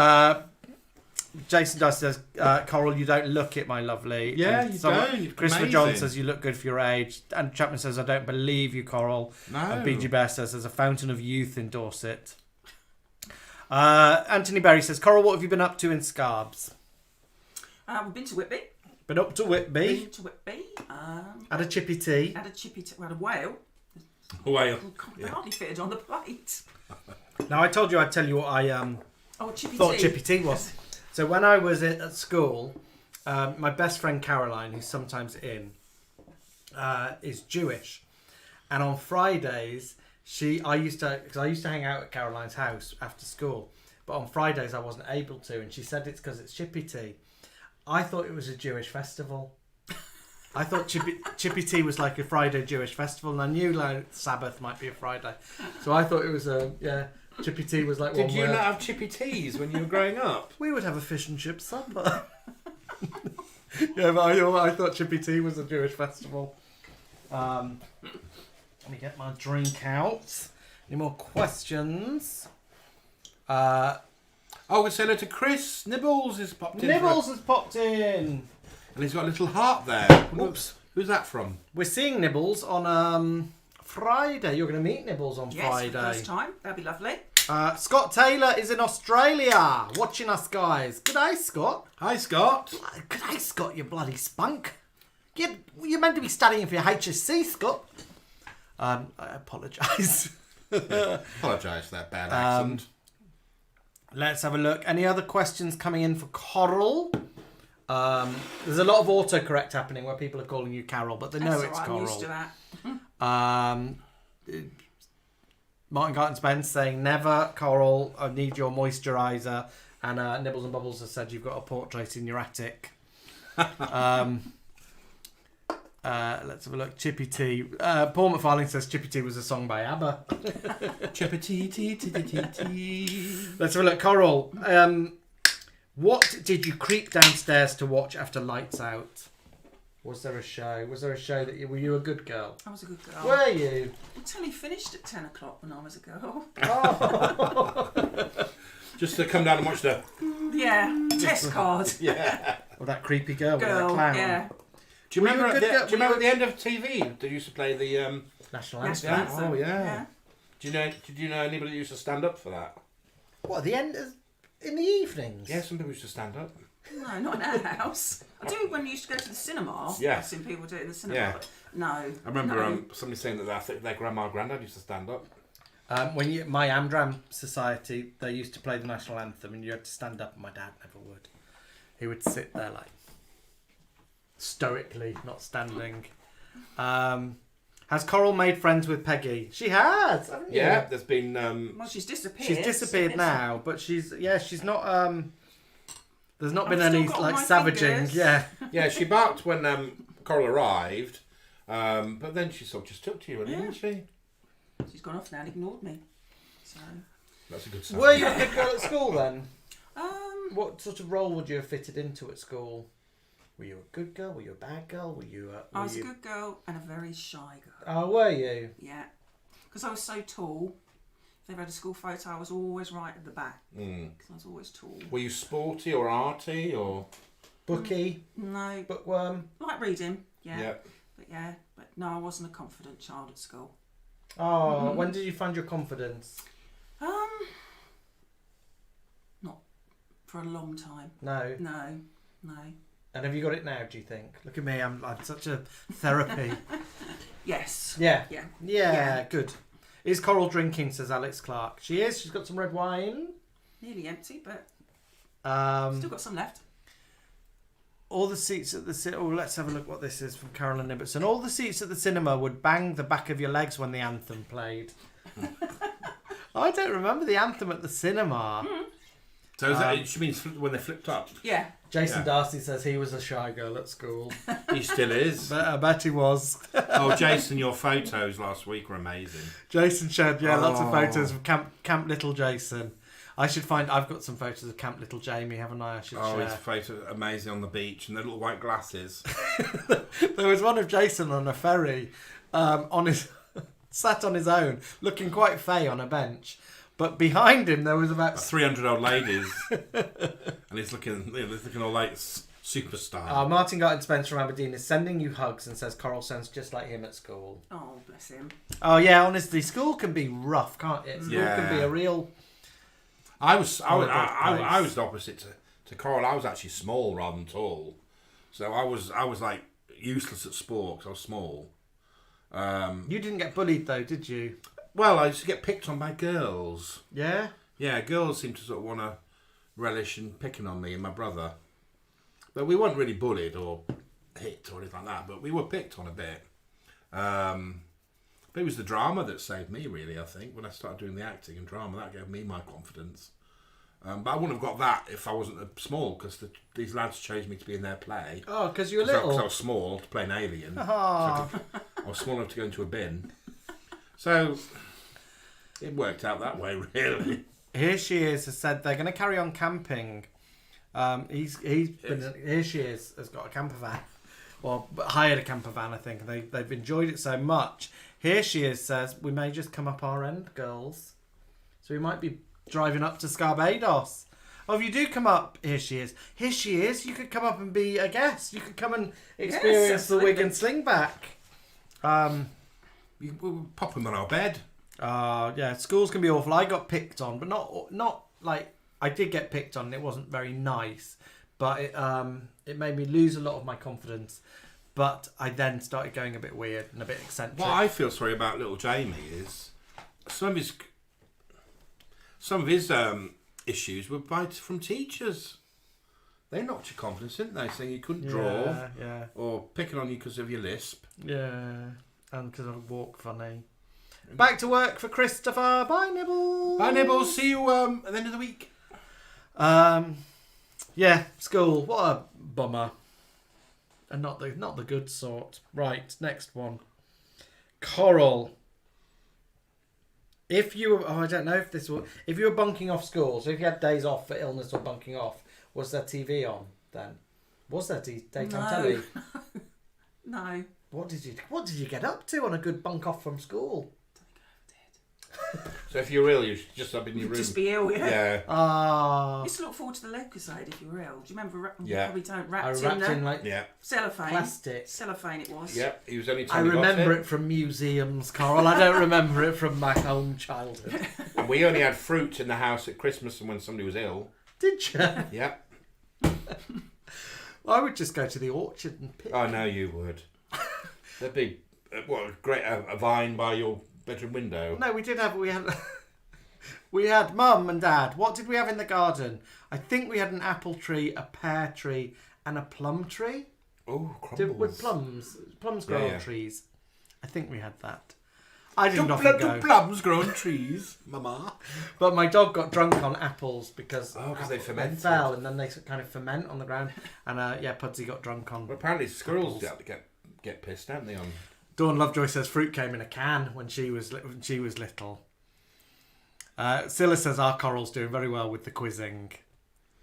Jason Dice says, Coral, you don't look it, my lovely. Yeah, And you don't. You're Christopher amazing. John says, you look good for your age. And Chapman says, I don't believe you, Coral. No. And BG Bear says, there's a fountain of youth in Dorset. Anthony Berry says, Coral, what have you been up to in Scarbs? We've been to Whitby. Been up to Whitby. Been to Whitby. Had a chippy tea. Had a chippy tea. We had a whale. Whale. Oh, God, they hardly fitted on the plate. Now, I told you I'd tell you what I Chippy thought tea. chippy tea was. So when I was at school, my best friend Caroline, who's sometimes in, is Jewish. And on Fridays, I used to hang out at Caroline's house after school. But on Fridays, I wasn't able to. And she said it's because it's chippy tea. I thought it was a Jewish festival. I thought chippy tea was like a Friday Jewish festival, and I knew like Sabbath might be a Friday, so I thought it was chippy tea was like. Did you not have chippy teas when you were growing up? We would have a fish and chip supper. Yeah, but I thought chippy tea was a Jewish festival. Let me get my drink out. Any more questions? Oh, we say hello to Chris. Nibbles has popped in. Nibbles has popped in. And he's got a little heart there. Oops. Who's that from? We're seeing Nibbles on Friday. You're going to meet Nibbles on Yes, Friday. first time. That'd be lovely. Scott Taylor is in Australia watching us, guys. Good day, Scott. Hi, Scott. Good day, Scott, you bloody spunk. You're meant to be studying for your HSC, Scott. I apologise. Apologise for that bad accent. Let's have a look. Any other questions coming in for Coral? There's a lot of autocorrect happening where people are calling you Carol, but they know it's Coral. I'm used to that. Martin Garten Spence saying, never, Coral, I need your moisturiser. And Nibbles and Bubbles has said you've got a portrait in your attic. Let's have a look. Chippy Tea. Paul McFarlane says Chippy Tea was a song by ABBA. Chippy tea, tea, tea, tea, tea. Let's have a look. Coral, what did you creep downstairs to watch after Lights Out? Was there a show? That were you a good girl? I was a good girl. Were you? The telly finished at 10 o'clock when I was a girl. Just to come down and watch the... Yeah, test card. Yeah. Or that creepy girl with that clown. Yeah. Do you remember Were you a good girl? at the end of TV, they used to play the... National National Anthem. Anthem. Oh, yeah. Yeah. Did you know anybody that used to stand up for that? What, at the end? In the evenings? Yeah, some people used to stand up. No, not in our house. I do when we used to go to the cinema. Yeah. I've seen people do it in the cinema. Yeah. But no. I remember no. somebody saying that I think their grandma and granddad used to stand up. My Amdram society, they used to play the National Anthem and you had to stand up, and my dad never would. He would sit there like stoically, not standing. Has Coral made friends with Peggy? She has, haven't you? Yeah, there's been... Well, she's disappeared. She's disappeared now, but she's not... there's not been I've any still got like my savaging. fingers. Yeah. Yeah, she barked when Coral arrived, but then she sort of just took to you, didn't she? She's gone off now and ignored me. So. That's a good sign. Were you a good girl at school then? What sort of role would you have fitted into at school? Were you a good girl? Were you a bad girl? I was a good girl and a very shy girl. Oh, were you? Yeah. Because I was so tall. If they had a school photo, I was always right at the back. Because I was always tall. Were you sporty or arty or... Bookie? No. Bookworm? Like reading, yeah. Yep. But no, I wasn't a confident child at school. Oh, when did you find your confidence? Not for a long time. No. No. No. And have you got it now, do you think? Look at me, I'm such a therapy. Yes. Yeah. Yeah. Yeah, good. Is Coral drinking, says Alex Clark. She is. She's got some red wine. Nearly empty, but Still got some left. All the seats at the oh, let's have a look what this is from Carolyn Ibbotson. All the seats at the cinema would bang the back of your legs when the anthem played. I don't remember the anthem at the cinema. So is that, she means when they flipped up? Yeah. Jason Darcy says he was a shy girl at school. He still is. I bet he was. Oh, Jason, your photos last week were amazing. Jason shared, lots of photos of Camp Little Jason. I've got some photos of Camp Little Jamie, haven't I? I should share. His photo amazing on the beach and the little white glasses. There was one of Jason on a ferry, sat on his own, looking quite fey on a bench. But behind him there was about 300 old ladies, and he's looking all like superstar. Martin Garton Spence from Aberdeen is sending you hugs and says Coral sounds just like him at school. Oh, bless him. Oh yeah, honestly, school can be rough, can't it? School can be a real. I was the opposite to Coral. I was actually small rather than tall, so I was like useless at sport because I was small. You didn't get bullied though, did you? Well, I used to get picked on by girls. Yeah? Yeah, girls seem to sort of want to relish in picking on me and my brother. But we weren't really bullied or hit or anything like that, but we were picked on a bit. But it was the drama that saved me, really, I think. When I started doing the acting and drama, that gave me my confidence. But I wouldn't have got that if I wasn't small, because these lads chose me to be in their play. Oh, because you were little? Because I was small, to play an alien. So I was small enough to go into a bin. So it worked out that way, really. Here she is has said they're going to carry on camping. He's been here. She is has got a camper van, or hired a camper van. I think they've enjoyed it so much. Here she is says we may just come up our end, girls. So we might be driving up to Scarbados. Oh, if you do come up, here she is. Here she is. You could come up and be a guest. You could come and experience the wig and slingback. We'll pop them on our bed. Yeah, schools can be awful. I got picked on, but not like I did get picked on. And it wasn't very nice, but it made me lose a lot of my confidence. But I then started going a bit weird and a bit eccentric. What I feel sorry about little Jamie is some of his issues were from teachers. They knocked your confidence, didn't they? Saying you couldn't draw, or picking on you because of your lisp. Yeah, and because I walk funny. Back to work for Christopher. Bye, Nibbles. Bye, Nibbles. See you at the end of the week. Yeah, school. What a bummer. And not the good sort. Right, next one. Coral. If you were, I don't know if this will. If you were bunking off school, so if you had days off for illness or bunking off, was there TV on then? Was there daytime telly? No. What did you get up to on a good bunk off from school? So if you're ill, you should just up in your room. Just be ill, yeah. Ah. Used to look forward to the Lucasade if you were ill. Do you remember? Yeah. Probably don't wrapped in like cellophane. Plastic. Cellophane it was. Yep. He was only. I remember it from museums, Coral. I don't remember it from my home childhood. And we only had fruit in the house at Christmas and when somebody was ill. Did you? Yep. I would just go to the orchard and pick. Oh no, you would. There'd be a vine by your bedroom window. No, we had Mum and Dad. What did we have in the garden? I think we had an apple tree, a pear tree, and a plum tree. Oh, crumbles. With plums grow on trees. I think we had that. I Do didn't often go. plums grow on trees, Mama? But my dog got drunk on apples because they fermented. They fell and then they kind of ferment on the ground. And Pudsey got drunk on. Well, apparently squirrels have to get pissed, don't they? On Dawn Lovejoy says fruit came in a can when she was little. Scylla says our Coral's doing very well with the quizzing.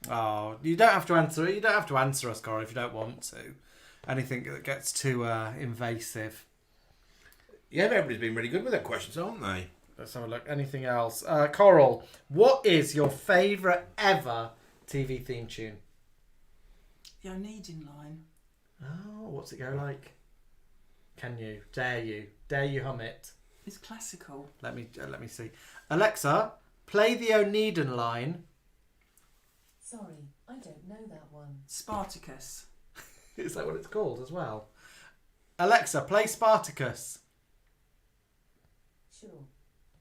Oh, you don't have to answer it. You don't have to answer us, Coral, if you don't want to. Anything that gets too invasive. Yeah, everybody's been really good with their questions, aren't they? Let's have a look. Anything else? Coral, what is your favourite ever TV theme tune? The Oneidin line. Oh, what's it go like? Can you? Dare you hum it? It's classical. Let me see. Alexa, play the Oneidin line. Sorry, I don't know that one. Spartacus. Is that what it's called as well? Alexa, play Spartacus. Sure.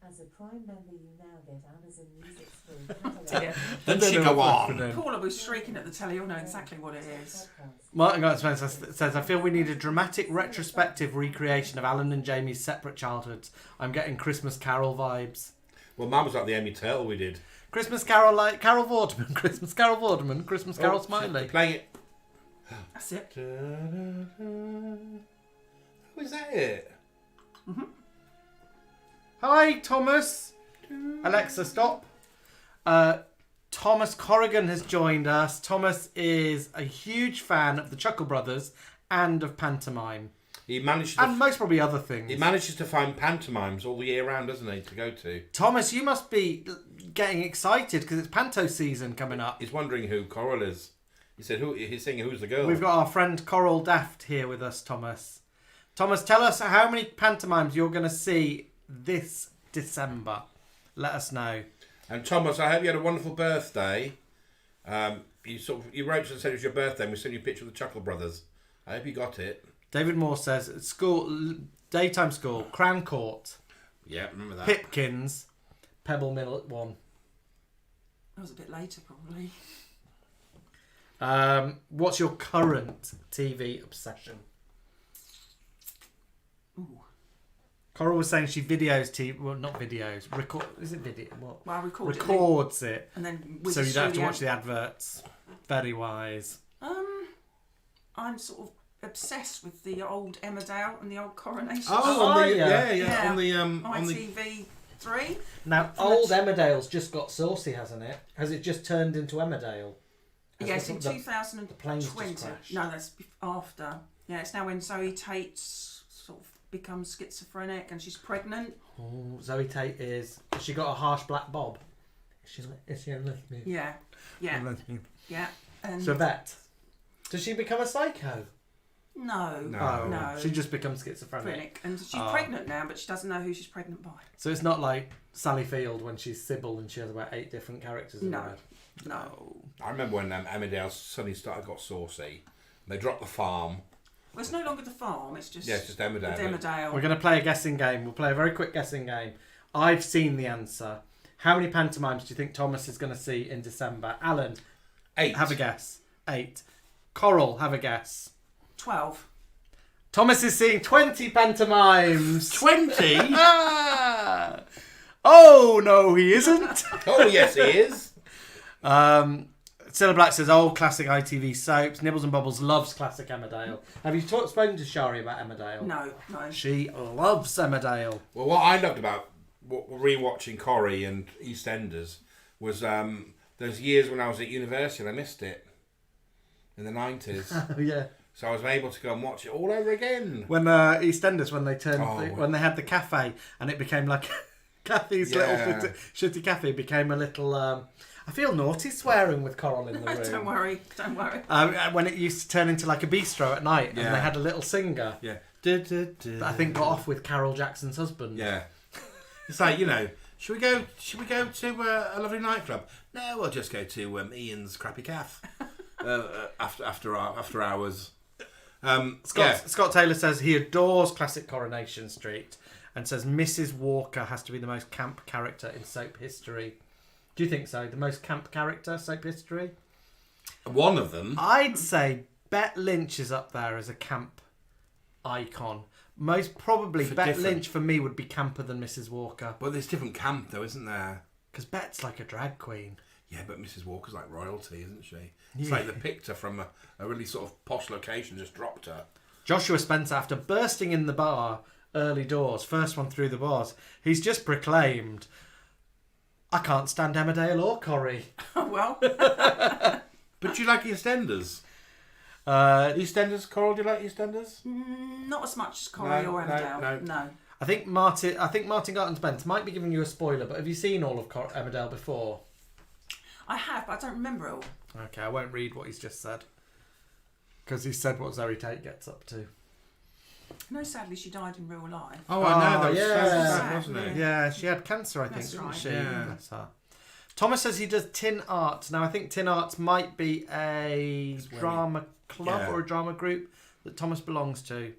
As a Prime member, you now get Amazon Music free. Yeah. Then she go on. Paula was shrieking at the telly. You'll know exactly what it is. Martin Garton Spencer says, I feel we need a dramatic retrospective recreation of Alan and Jamie's separate childhoods. I'm getting Christmas Carol vibes. Well, mine was like the Emmy Turtle we did. Christmas Carol like Carol Vorderman, Christmas Carol Vorderman, Christmas Carol Smiley. Playing it. That's it. Oh, is that it? Mm-hmm. Hi, Thomas. Alexa, stop. Thomas Corrigan has joined us. Thomas is a huge fan of the Chuckle Brothers and of pantomime. He managed and most probably other things. He manages to find pantomimes all the year round, doesn't he, to go to? Thomas, you must be getting excited because it's panto season coming up. He's wondering who Coral is. He said, he's singing Who's the Girl? We've got our friend Coral Daft here with us, Thomas. Thomas, tell us how many pantomimes you're going to see this December. Let us know. And Thomas, I hope you had a wonderful birthday. You wrote us and said it was your birthday and we sent you a picture of the Chuckle Brothers. I hope you got it. David Moore says, daytime school, Crown Court. Yeah, remember that. Pipkins, Pebble Mill at 1. That was a bit later, probably. What's your current TV obsession? Ooh. Coral was saying she videos TV. Well, not videos. Is it video? What? Well, records it. And then so you don't have to watch the adverts. Very wise. I'm sort of obsessed with the old Emmerdale and the old Coronation. Yeah. On the ITV3. Now, old Emmerdale's just got saucy, hasn't it? Has it just turned into Emmerdale? Yes, in 2020. The planes just crashed. No, that's after. Yeah, it's now when Zoe Tate sort of becomes schizophrenic and she's pregnant. Oh, Zoe Tate has she got a harsh black bob? Is she a lesbian? Yeah. A lesbian. Yeah. And so Vet. Does she become a psycho? No. She just becomes schizophrenic. And she's pregnant now, but she doesn't know who she's pregnant by. So it's not like Sally Field when she's Sybil and she has about 8 different characters in her head. No. I remember when Emmerdale suddenly got saucy. They dropped the farm. Well, it's no longer the farm. It's just it's just Emmerdale. It's Emmerdale. We're going to play a guessing game. We'll play a very quick guessing game. I've seen the answer. How many pantomimes do you think Thomas is going to see in December? Alan, 8. Have a guess. 8. Coral, have a guess. 12. Thomas is seeing 20 pantomimes. 20? Oh, no, he isn't. Oh, yes, he is. Cilla Black says, old classic ITV soaps. Nibbles and Bubbles loves classic Emmerdale. Have you spoken to Shari about Emmerdale? No. She loves Emmerdale. Well, what I loved about rewatching Corrie and EastEnders was those years when I was at university and I missed it in the 90s. Oh, yeah. So I was able to go and watch it all over again. When EastEnders, when they turned, when they had the cafe and it became like Kathy's little shitty cafe, became a little. I feel naughty swearing with Coral in the room. Don't worry. When it used to turn into like a bistro at night and they had a little singer. Yeah. That I think got off with Carol Jackson's husband. Yeah. It's like, should we go to a lovely nightclub? No, we'll just go to Ian's Crappy Calf after hours. Scott Taylor says he adores classic Coronation Street and says Mrs. Walker has to be the most camp character in soap history. Do you think so? The most camp character, soap history? One of them. I'd say Bet Lynch is up there as a camp icon. Most probably Bet Lynch for me would be camper than Mrs. Walker. But there's different camp though, isn't there? Because Bet's like a drag queen. Yeah, but Mrs. Walker's like royalty, isn't she? It's like they picked her from a really sort of posh location, just dropped her. Joshua Spencer, after bursting in the bar early doors, first one through the bars, he's just proclaimed, I can't stand Emmerdale or Corrie. Well. But do you like EastEnders? EastEnders, Coral, do you like EastEnders? Not as much as Corrie or Emmerdale. No. I think Martin Garton Spence might be giving you a spoiler, but have you seen all of Emmerdale before? I have, but I don't remember it all. Okay, I won't read what he's just said. Because he said what Zoe Tate gets up to. No, sadly, she died in real life. Oh, I know. That was yeah. sad, wasn't it? Yeah, she had cancer, I think, That's didn't right. she? Yeah. That's her. Thomas says he does Tin Arts. Now, I think Tin Arts might be a drama club or a drama group that Thomas belongs to.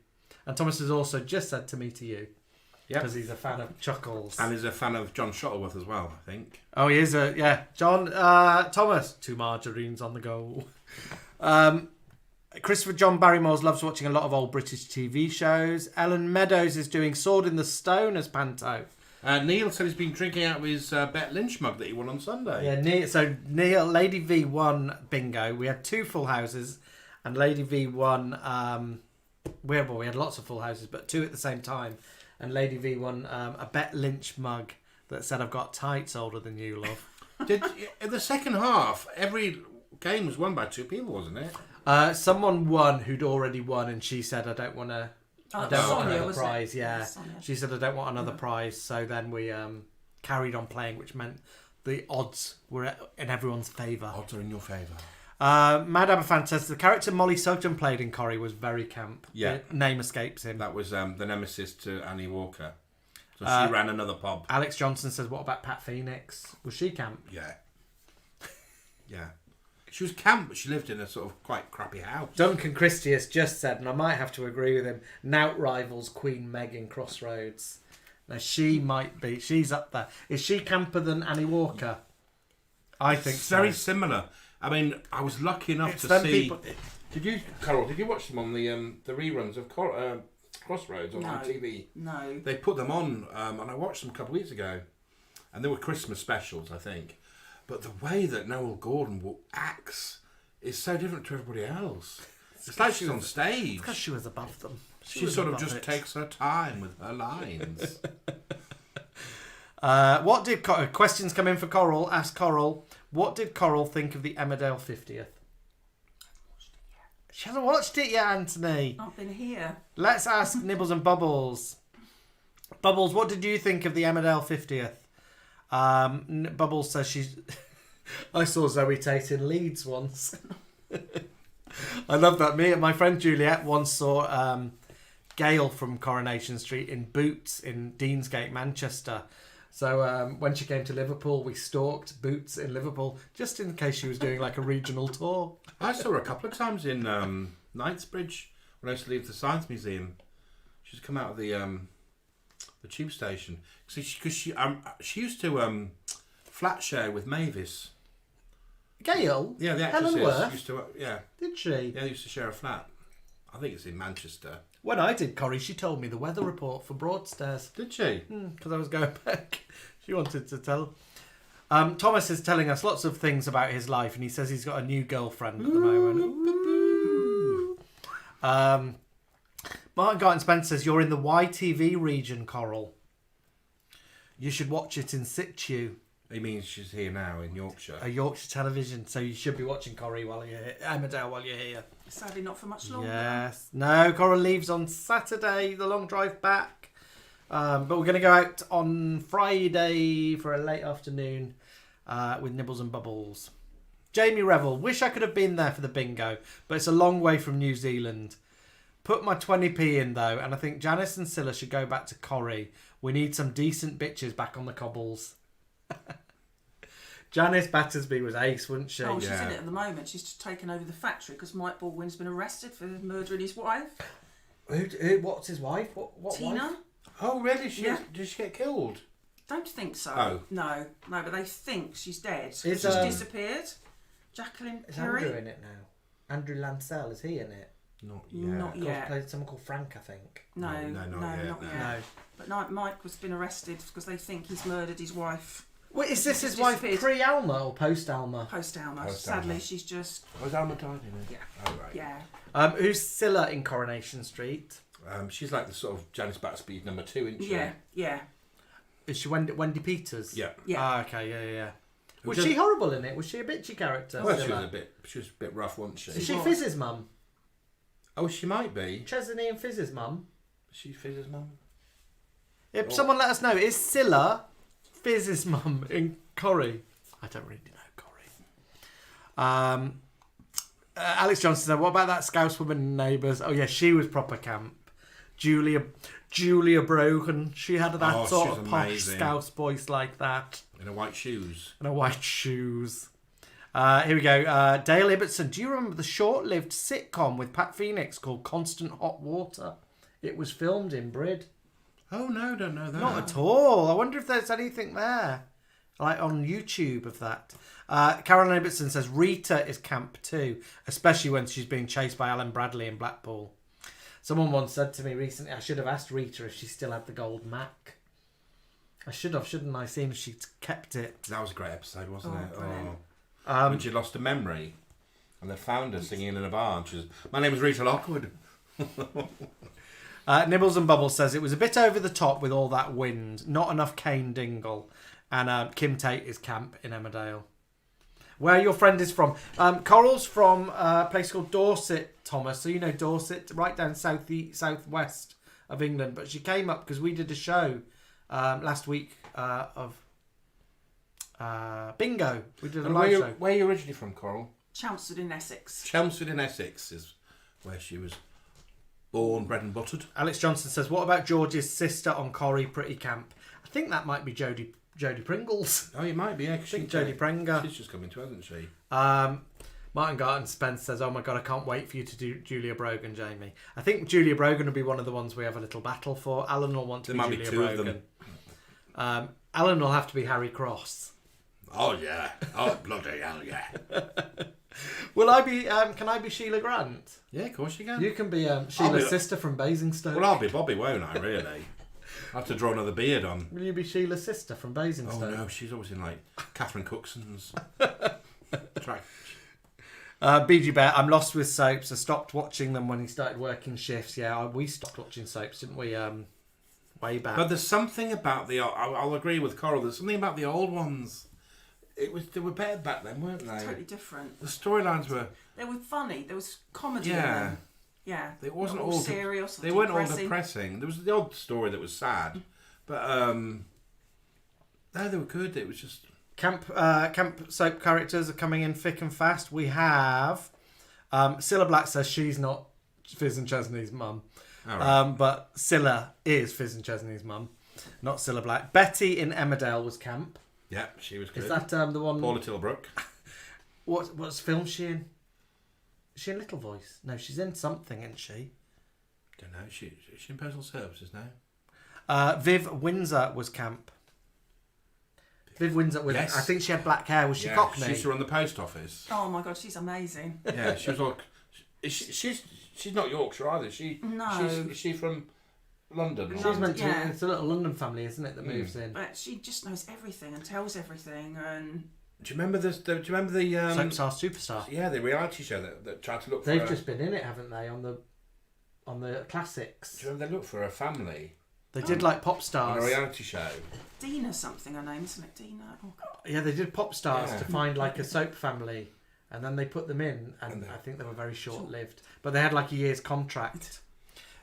And Thomas has also just said to me to you. Because he's a fan of Chuckles. And he's a fan of John Shuttleworth as well, I think. Oh, he is John, Thomas, 2 margarines on the go. Christopher John Barrymore loves watching a lot of old British TV shows. Ellen Meadows is doing Sword in the Stone as Panto. Neil said he's been drinking out of his Bet Lynch mug that he won on Sunday. Yeah, Neil, Lady V won bingo. We had 2 full houses, and Lady V won. We had lots of full houses, but 2 at the same time. And Lady V won a Bet Lynch mug that said, "I've got tights older than you, love." In the second half, every game was won by 2 people, wasn't it? Someone won who'd already won, and she said, "I don't want to. I don't want another prize." Yeah, she said, "I don't want another prize." So then we carried on playing, which meant the odds were in everyone's favour. Odds are in your favour. Mad Aberfan says the character Molly Sugden played in Corrie was very camp. Yeah. The name escapes him. That was the nemesis to Annie Walker. So she ran another pub. Alex Johnson says, what about Pat Phoenix? Was she camp? Yeah. Yeah. She was camp, but she lived in a sort of quite crappy house. Duncan Christie has just said, and I might have to agree with him, Nout rivals Queen Meg in Crossroads. Now, she might be. She's up there. Is she camper than Annie Walker? I think it's so. very similar. I mean, I was lucky enough to see... Did you, Carol, did you watch them on the reruns of Crossroads on ITV? No. They put them on, and I watched them a couple of weeks ago. And they were Christmas specials, I think. But the way that Noel Gordon acts is so different to everybody else. It's like she's on stage. Because she was above them. She sort of just takes her time with her lines. What did questions come in for Coral? Ask Coral. What did Coral think of the Emmerdale 50th? She hasn't watched it yet, Anthony. I've been here. Let's ask Nibbles and Bubbles. Bubbles, what did you think of the Emmerdale 50th? Bubbles says she's... I saw Zoe Tate in Leeds once. I love that. Me and my friend Juliet once saw Gail from Coronation Street in Boots in Deansgate, Manchester. So when she came to Liverpool, we stalked Boots in Liverpool just in case she was doing like a regional tour. I saw her a couple of times in Knightsbridge when I used to leave the Science Museum. She's come out of the tube station because she used to flat share with Mavis. Gail? Yeah, the actress Helen Worth? used to. Yeah, did she? Yeah, they used to share a flat. I think it's in Manchester. When I did Corrie, she told me the weather report for Broadstairs. Did she? Because I was going back. She wanted to tell. Thomas is telling us lots of things about his life, and he says he's got a new girlfriend at the moment. Martin Garten Spence says, you're in the YTV region, Coral. You should watch it in situ. He means she's here now in Yorkshire. A Yorkshire television, so you should be watching Corrie while you're here, Emmerdale while you're here. Sadly, not for much longer. Yes. No, Coral leaves on Saturday, the long drive back. But we're going to go out on Friday for a late afternoon with Nibbles and Bubbles. Jamie Revel, wish I could have been there for the bingo, but it's a long way from New Zealand. Put my 20p in though, and I think Janice and Scylla should go back to Corrie. We need some decent bitches back on the cobbles. Janice Battersby was ace, wasn't she? Oh, she's in it at the moment. She's just taken over the factory because Mike Baldwin's been arrested for murdering his wife. Who? What's his wife? What Tina. Wife? Oh, really? Did she get killed? Don't think so. Oh. No, but they think she's dead. She's disappeared. Jacqueline Is Perry. Andrew in it now? Andrew Lancel, is he in it? Not yet. Not yet. Played someone called Frank, I think. No, not yet. No. But Mike was been arrested because they think he's murdered his wife. Wait, is this his wife pre-Alma or post-Alma? Post-Alma. Sadly, she's just... Was Alma died in it? Yeah. Oh, right. Yeah. Who's Scylla in Coronation Street? She's like the sort of Janice Battersby number 2, isn't she? Yeah. Is she Wendy Peters? Yeah. Yeah. Okay, yeah. Was she horrible in it? Was she a bitchy character? Well, she was a bit rough, wasn't she? Is she Fizz's mum? Oh, she might be. Chesney and Fizz's mum? Is she Fizz's mum? If someone let us know, is Scylla Fizz's mum in Corrie? I don't really know Corrie. Alex Johnson said, what about that Scouse woman in Neighbours? Oh yeah, she was proper camp. Julia Brogan. She had that Oh, sort she's of posh amazing. Scouse voice like that. In her white shoes. And her white shoes. Here we go. Dale Ibbotson. Do you remember the short-lived sitcom with Pat Phoenix called Constant Hot Water? It was filmed in Brid. Oh, no, don't know that. Not at all. I wonder if there's anything there. Like on YouTube of that. Caroline Ibbotson says Rita is camp too, especially when she's being chased by Alan Bradley in Blackpool. Someone once said to me recently, I should have asked Rita if she still had the gold Mac. I should have, shouldn't I? Seeing if she'd kept it. That was a great episode, wasn't it? brilliant. When she lost her memory. And they found her singing in a bar. And she was, my name is Rita Lockwood. Nibbles and Bubbles says it was a bit over the top with all that wind. Not enough Kane Dingle. And Kim Tate is camp in Emmerdale. Where your friend is from. Coral's from a place called Dorset, Thomas. So you know Dorset, right down southwest of England. But she came up because we did a show last week of bingo. We did a live show. Where are you originally from, Coral? Chelmsford in Essex. Chelmsford in Essex is where she was born, bred and buttered. Alex Johnson says, what about George's sister on Corrie Pretty Camp? I think that might be Jodie Pringles. Oh, it might be, yeah. I think Jodie Prenger. She's just coming to, hasn't she? Martin Garton Spence says, oh my God, I can't wait for you to do Julia Brogan, Jamie. I think Julia Brogan will be one of the ones we have a little battle for. Alan will want to be Julia Brogan. Alan will have to be Harry Cross. Oh, yeah. Oh, bloody hell, yeah. Will I be, can I be Sheila Grant? Yeah, of course you can. You can be Sheila's sister from Basingstoke. Well, I'll be Bobby, won't I, really? I have to draw another beard on. Will you be Sheila's sister from Basingstoke? Oh, no, she's always in, like, Catherine Cookson's track. BG Bear, I'm lost with soaps. I stopped watching them when he started working shifts. Yeah, we stopped watching soaps, didn't we? Way back. But there's something about I'll agree with Coral. There's something about the old ones. They were better back then, weren't they? Totally different. The storylines were. They were funny. There was comedy in Yeah. them. Yeah. It wasn't Not all serious. They weren't all depressing. There was the odd story that was sad, but no, they were good. It was just camp soap characters are coming in thick and fast. We have Cilla Black says she's not Fizz and Chesney's mum, right. but Cilla is Fizz and Chesney's mum, not Cilla Black. Betty in Emmerdale was camp. Yeah, she was good. Is that the one? Paula Tilbrook. What's film she in? Is she in Little Voice? No, she's in something, isn't she? Don't know. Is she in Personal Services now? Viv Windsor was camp. Viv Windsor was. Yes. I think she had black hair. Was she Cockney? She used to run the post office. Oh my God, she's amazing. Yeah, she was all. She's not Yorkshire either. No. Is she from London? She's meant to. It's a little London family, isn't it, that moves in? But she just knows everything and tells everything. And do you remember this? Do you remember the Soapstar Superstar? Yeah, the reality show that tried to look for. They've just been in it, haven't they? On the classics. Do you remember they looked for a family? They did like Pop Stars. On a reality show. Dina something, her name, isn't it? Dina. Oh God. Yeah, they did Pop Stars to find like a soap family, and then they put them in, and I think they were very short-lived. But they had like a year's contract.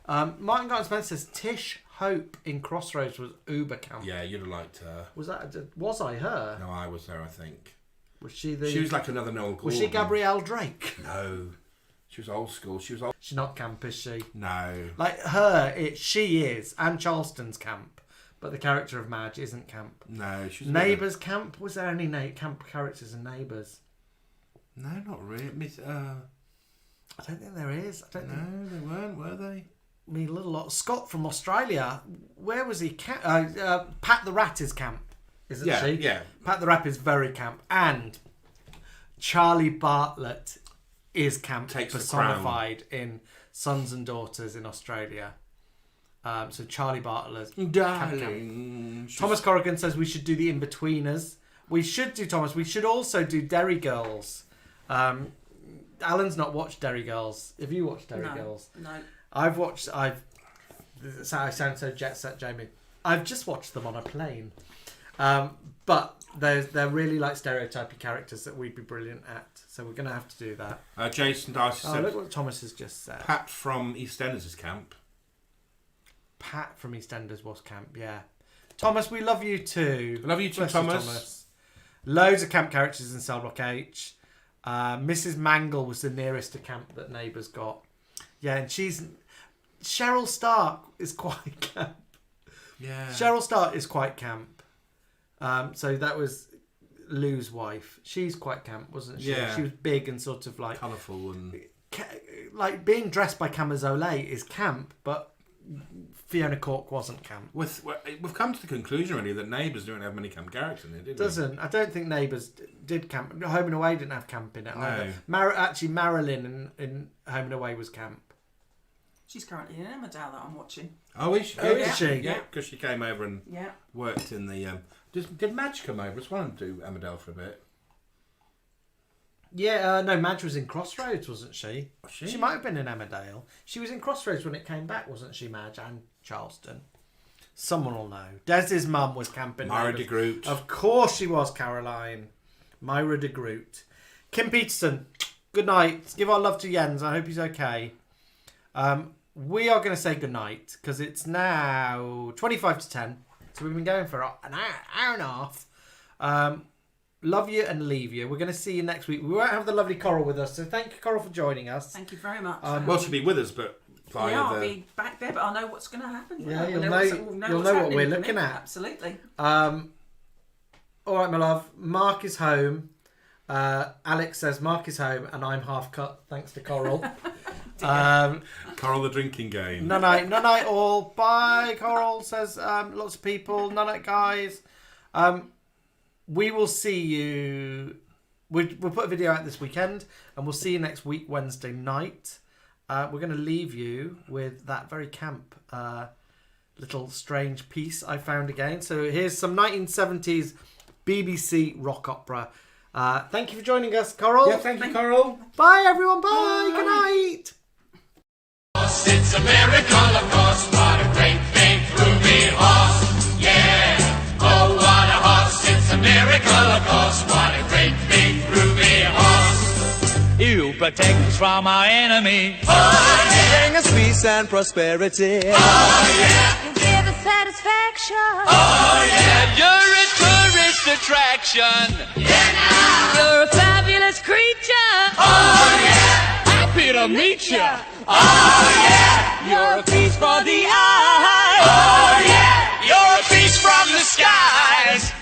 Martin Garton Spence says Tish Hope in Crossroads was uber camp. Yeah, you'd have liked her. Was I her? No, I was there, I think. Was she the? She was like another Noel Gordon. Was she Gabrielle Drake? No. She was old school. She's not camp, is she? No. Like her, she is. Anne Charleston's camp, but the character of Madge isn't camp. No, she's Neighbours camp. Was there any camp characters in Neighbours? No, not really. I don't think there is. They weren't, were they? I mean, a little lot. Scott from Australia. Where was he? Pat the Rat is camp, isn't she? Yeah. Pat the Rat is very camp, and Charlie Bartlett is camp personified in Sons and Daughters in Australia. So Charlie Bartlett, darling. Thomas Corrigan says we should do the In-Betweeners. We should do, Thomas. We should also do Derry Girls. Alan's not watched Derry Girls. Have you watched Derry Girls? No. I've watched. I sound so jet set, Jamie. I've just watched them on a plane. But they're really like stereotypy characters that we'd be brilliant at. So we're going to have to do that. Jason Darcy said. Look what Thomas has just said. Pat from EastEnders' camp. Pat from EastEnders was camp, yeah. Thomas, we love you too. Love you too, Bless Thomas. Loads of camp characters in Cell Block H. Mrs. Mangle was the nearest to camp that Neighbours got. Yeah, and she's Cheryl Stark is quite camp. Yeah. Cheryl Stark is quite camp. So that was Lou's wife. She's quite camp, wasn't she? Yeah. She was big and sort of like colourful and like being dressed by Camisole is camp, but Fiona Cork wasn't camp. We've come to the conclusion really that Neighbours don't have many camp characters in it, did Doesn't. I don't think Neighbours did camp. Home and Away didn't have camp in it either. Actually, Marilyn in Home and Away was camp. She's currently in Emmerdale that I'm watching. Oh, is she? Oh, is she? Yeah, because she came over and Yeah. worked in the. Did Madge come over as well and do Emmerdale for a bit? Yeah, no, Madge was in Crossroads, wasn't she? Was she? She might have been in Emmerdale. She was in Crossroads when it came back, wasn't she, Madge? And Charleston. Someone will know. Des's mum was camping. Myra de Groot. Of course she was, Caroline. Myra de Groot. Kim Peterson, good night. Give our love to Jens. I hope he's okay. We are going to say good night because it's now 25 to 10. So we've been going for an hour and a half. Love you and leave you. We're going to see you next week. We won't have the lovely Coral with us, so thank you, Coral, for joining us. Thank you very much. Well, she'll be with us, but I'll be back there, but I'll know what's going to happen. Yeah, you'll know what's what happening we're for me. looking at. Absolutely. All right, my love. Mark is home. Alex says Mark is home, and I'm half cut thanks to Coral. Coral the drinking game. Night all. Bye, Coral says lots of people. Night, guys. We will see you. We'll put a video out this weekend, and we'll see you next week, Wednesday night. We're going to leave you with that very camp little strange piece I found again. So here's some 1970s BBC rock opera. Thank you for joining us, Coral. Yeah, thank you, Coral. Bye, everyone. Bye. Good night. It's a miracle, of course. What a great big roomy horse. Yeah. Oh, what a horse. It's a miracle, of course. What a great big roomy horse. You protect us from our enemy. Oh, yeah. Bring us peace and prosperity. Oh, yeah. You give us satisfaction. Oh, yeah. You're a tourist attraction. Yeah, now. You're a fabulous creature. Oh, yeah. Happy to meet ya. Oh, yeah. You're a piece for the eye. Oh, yeah. You're a piece from the skies.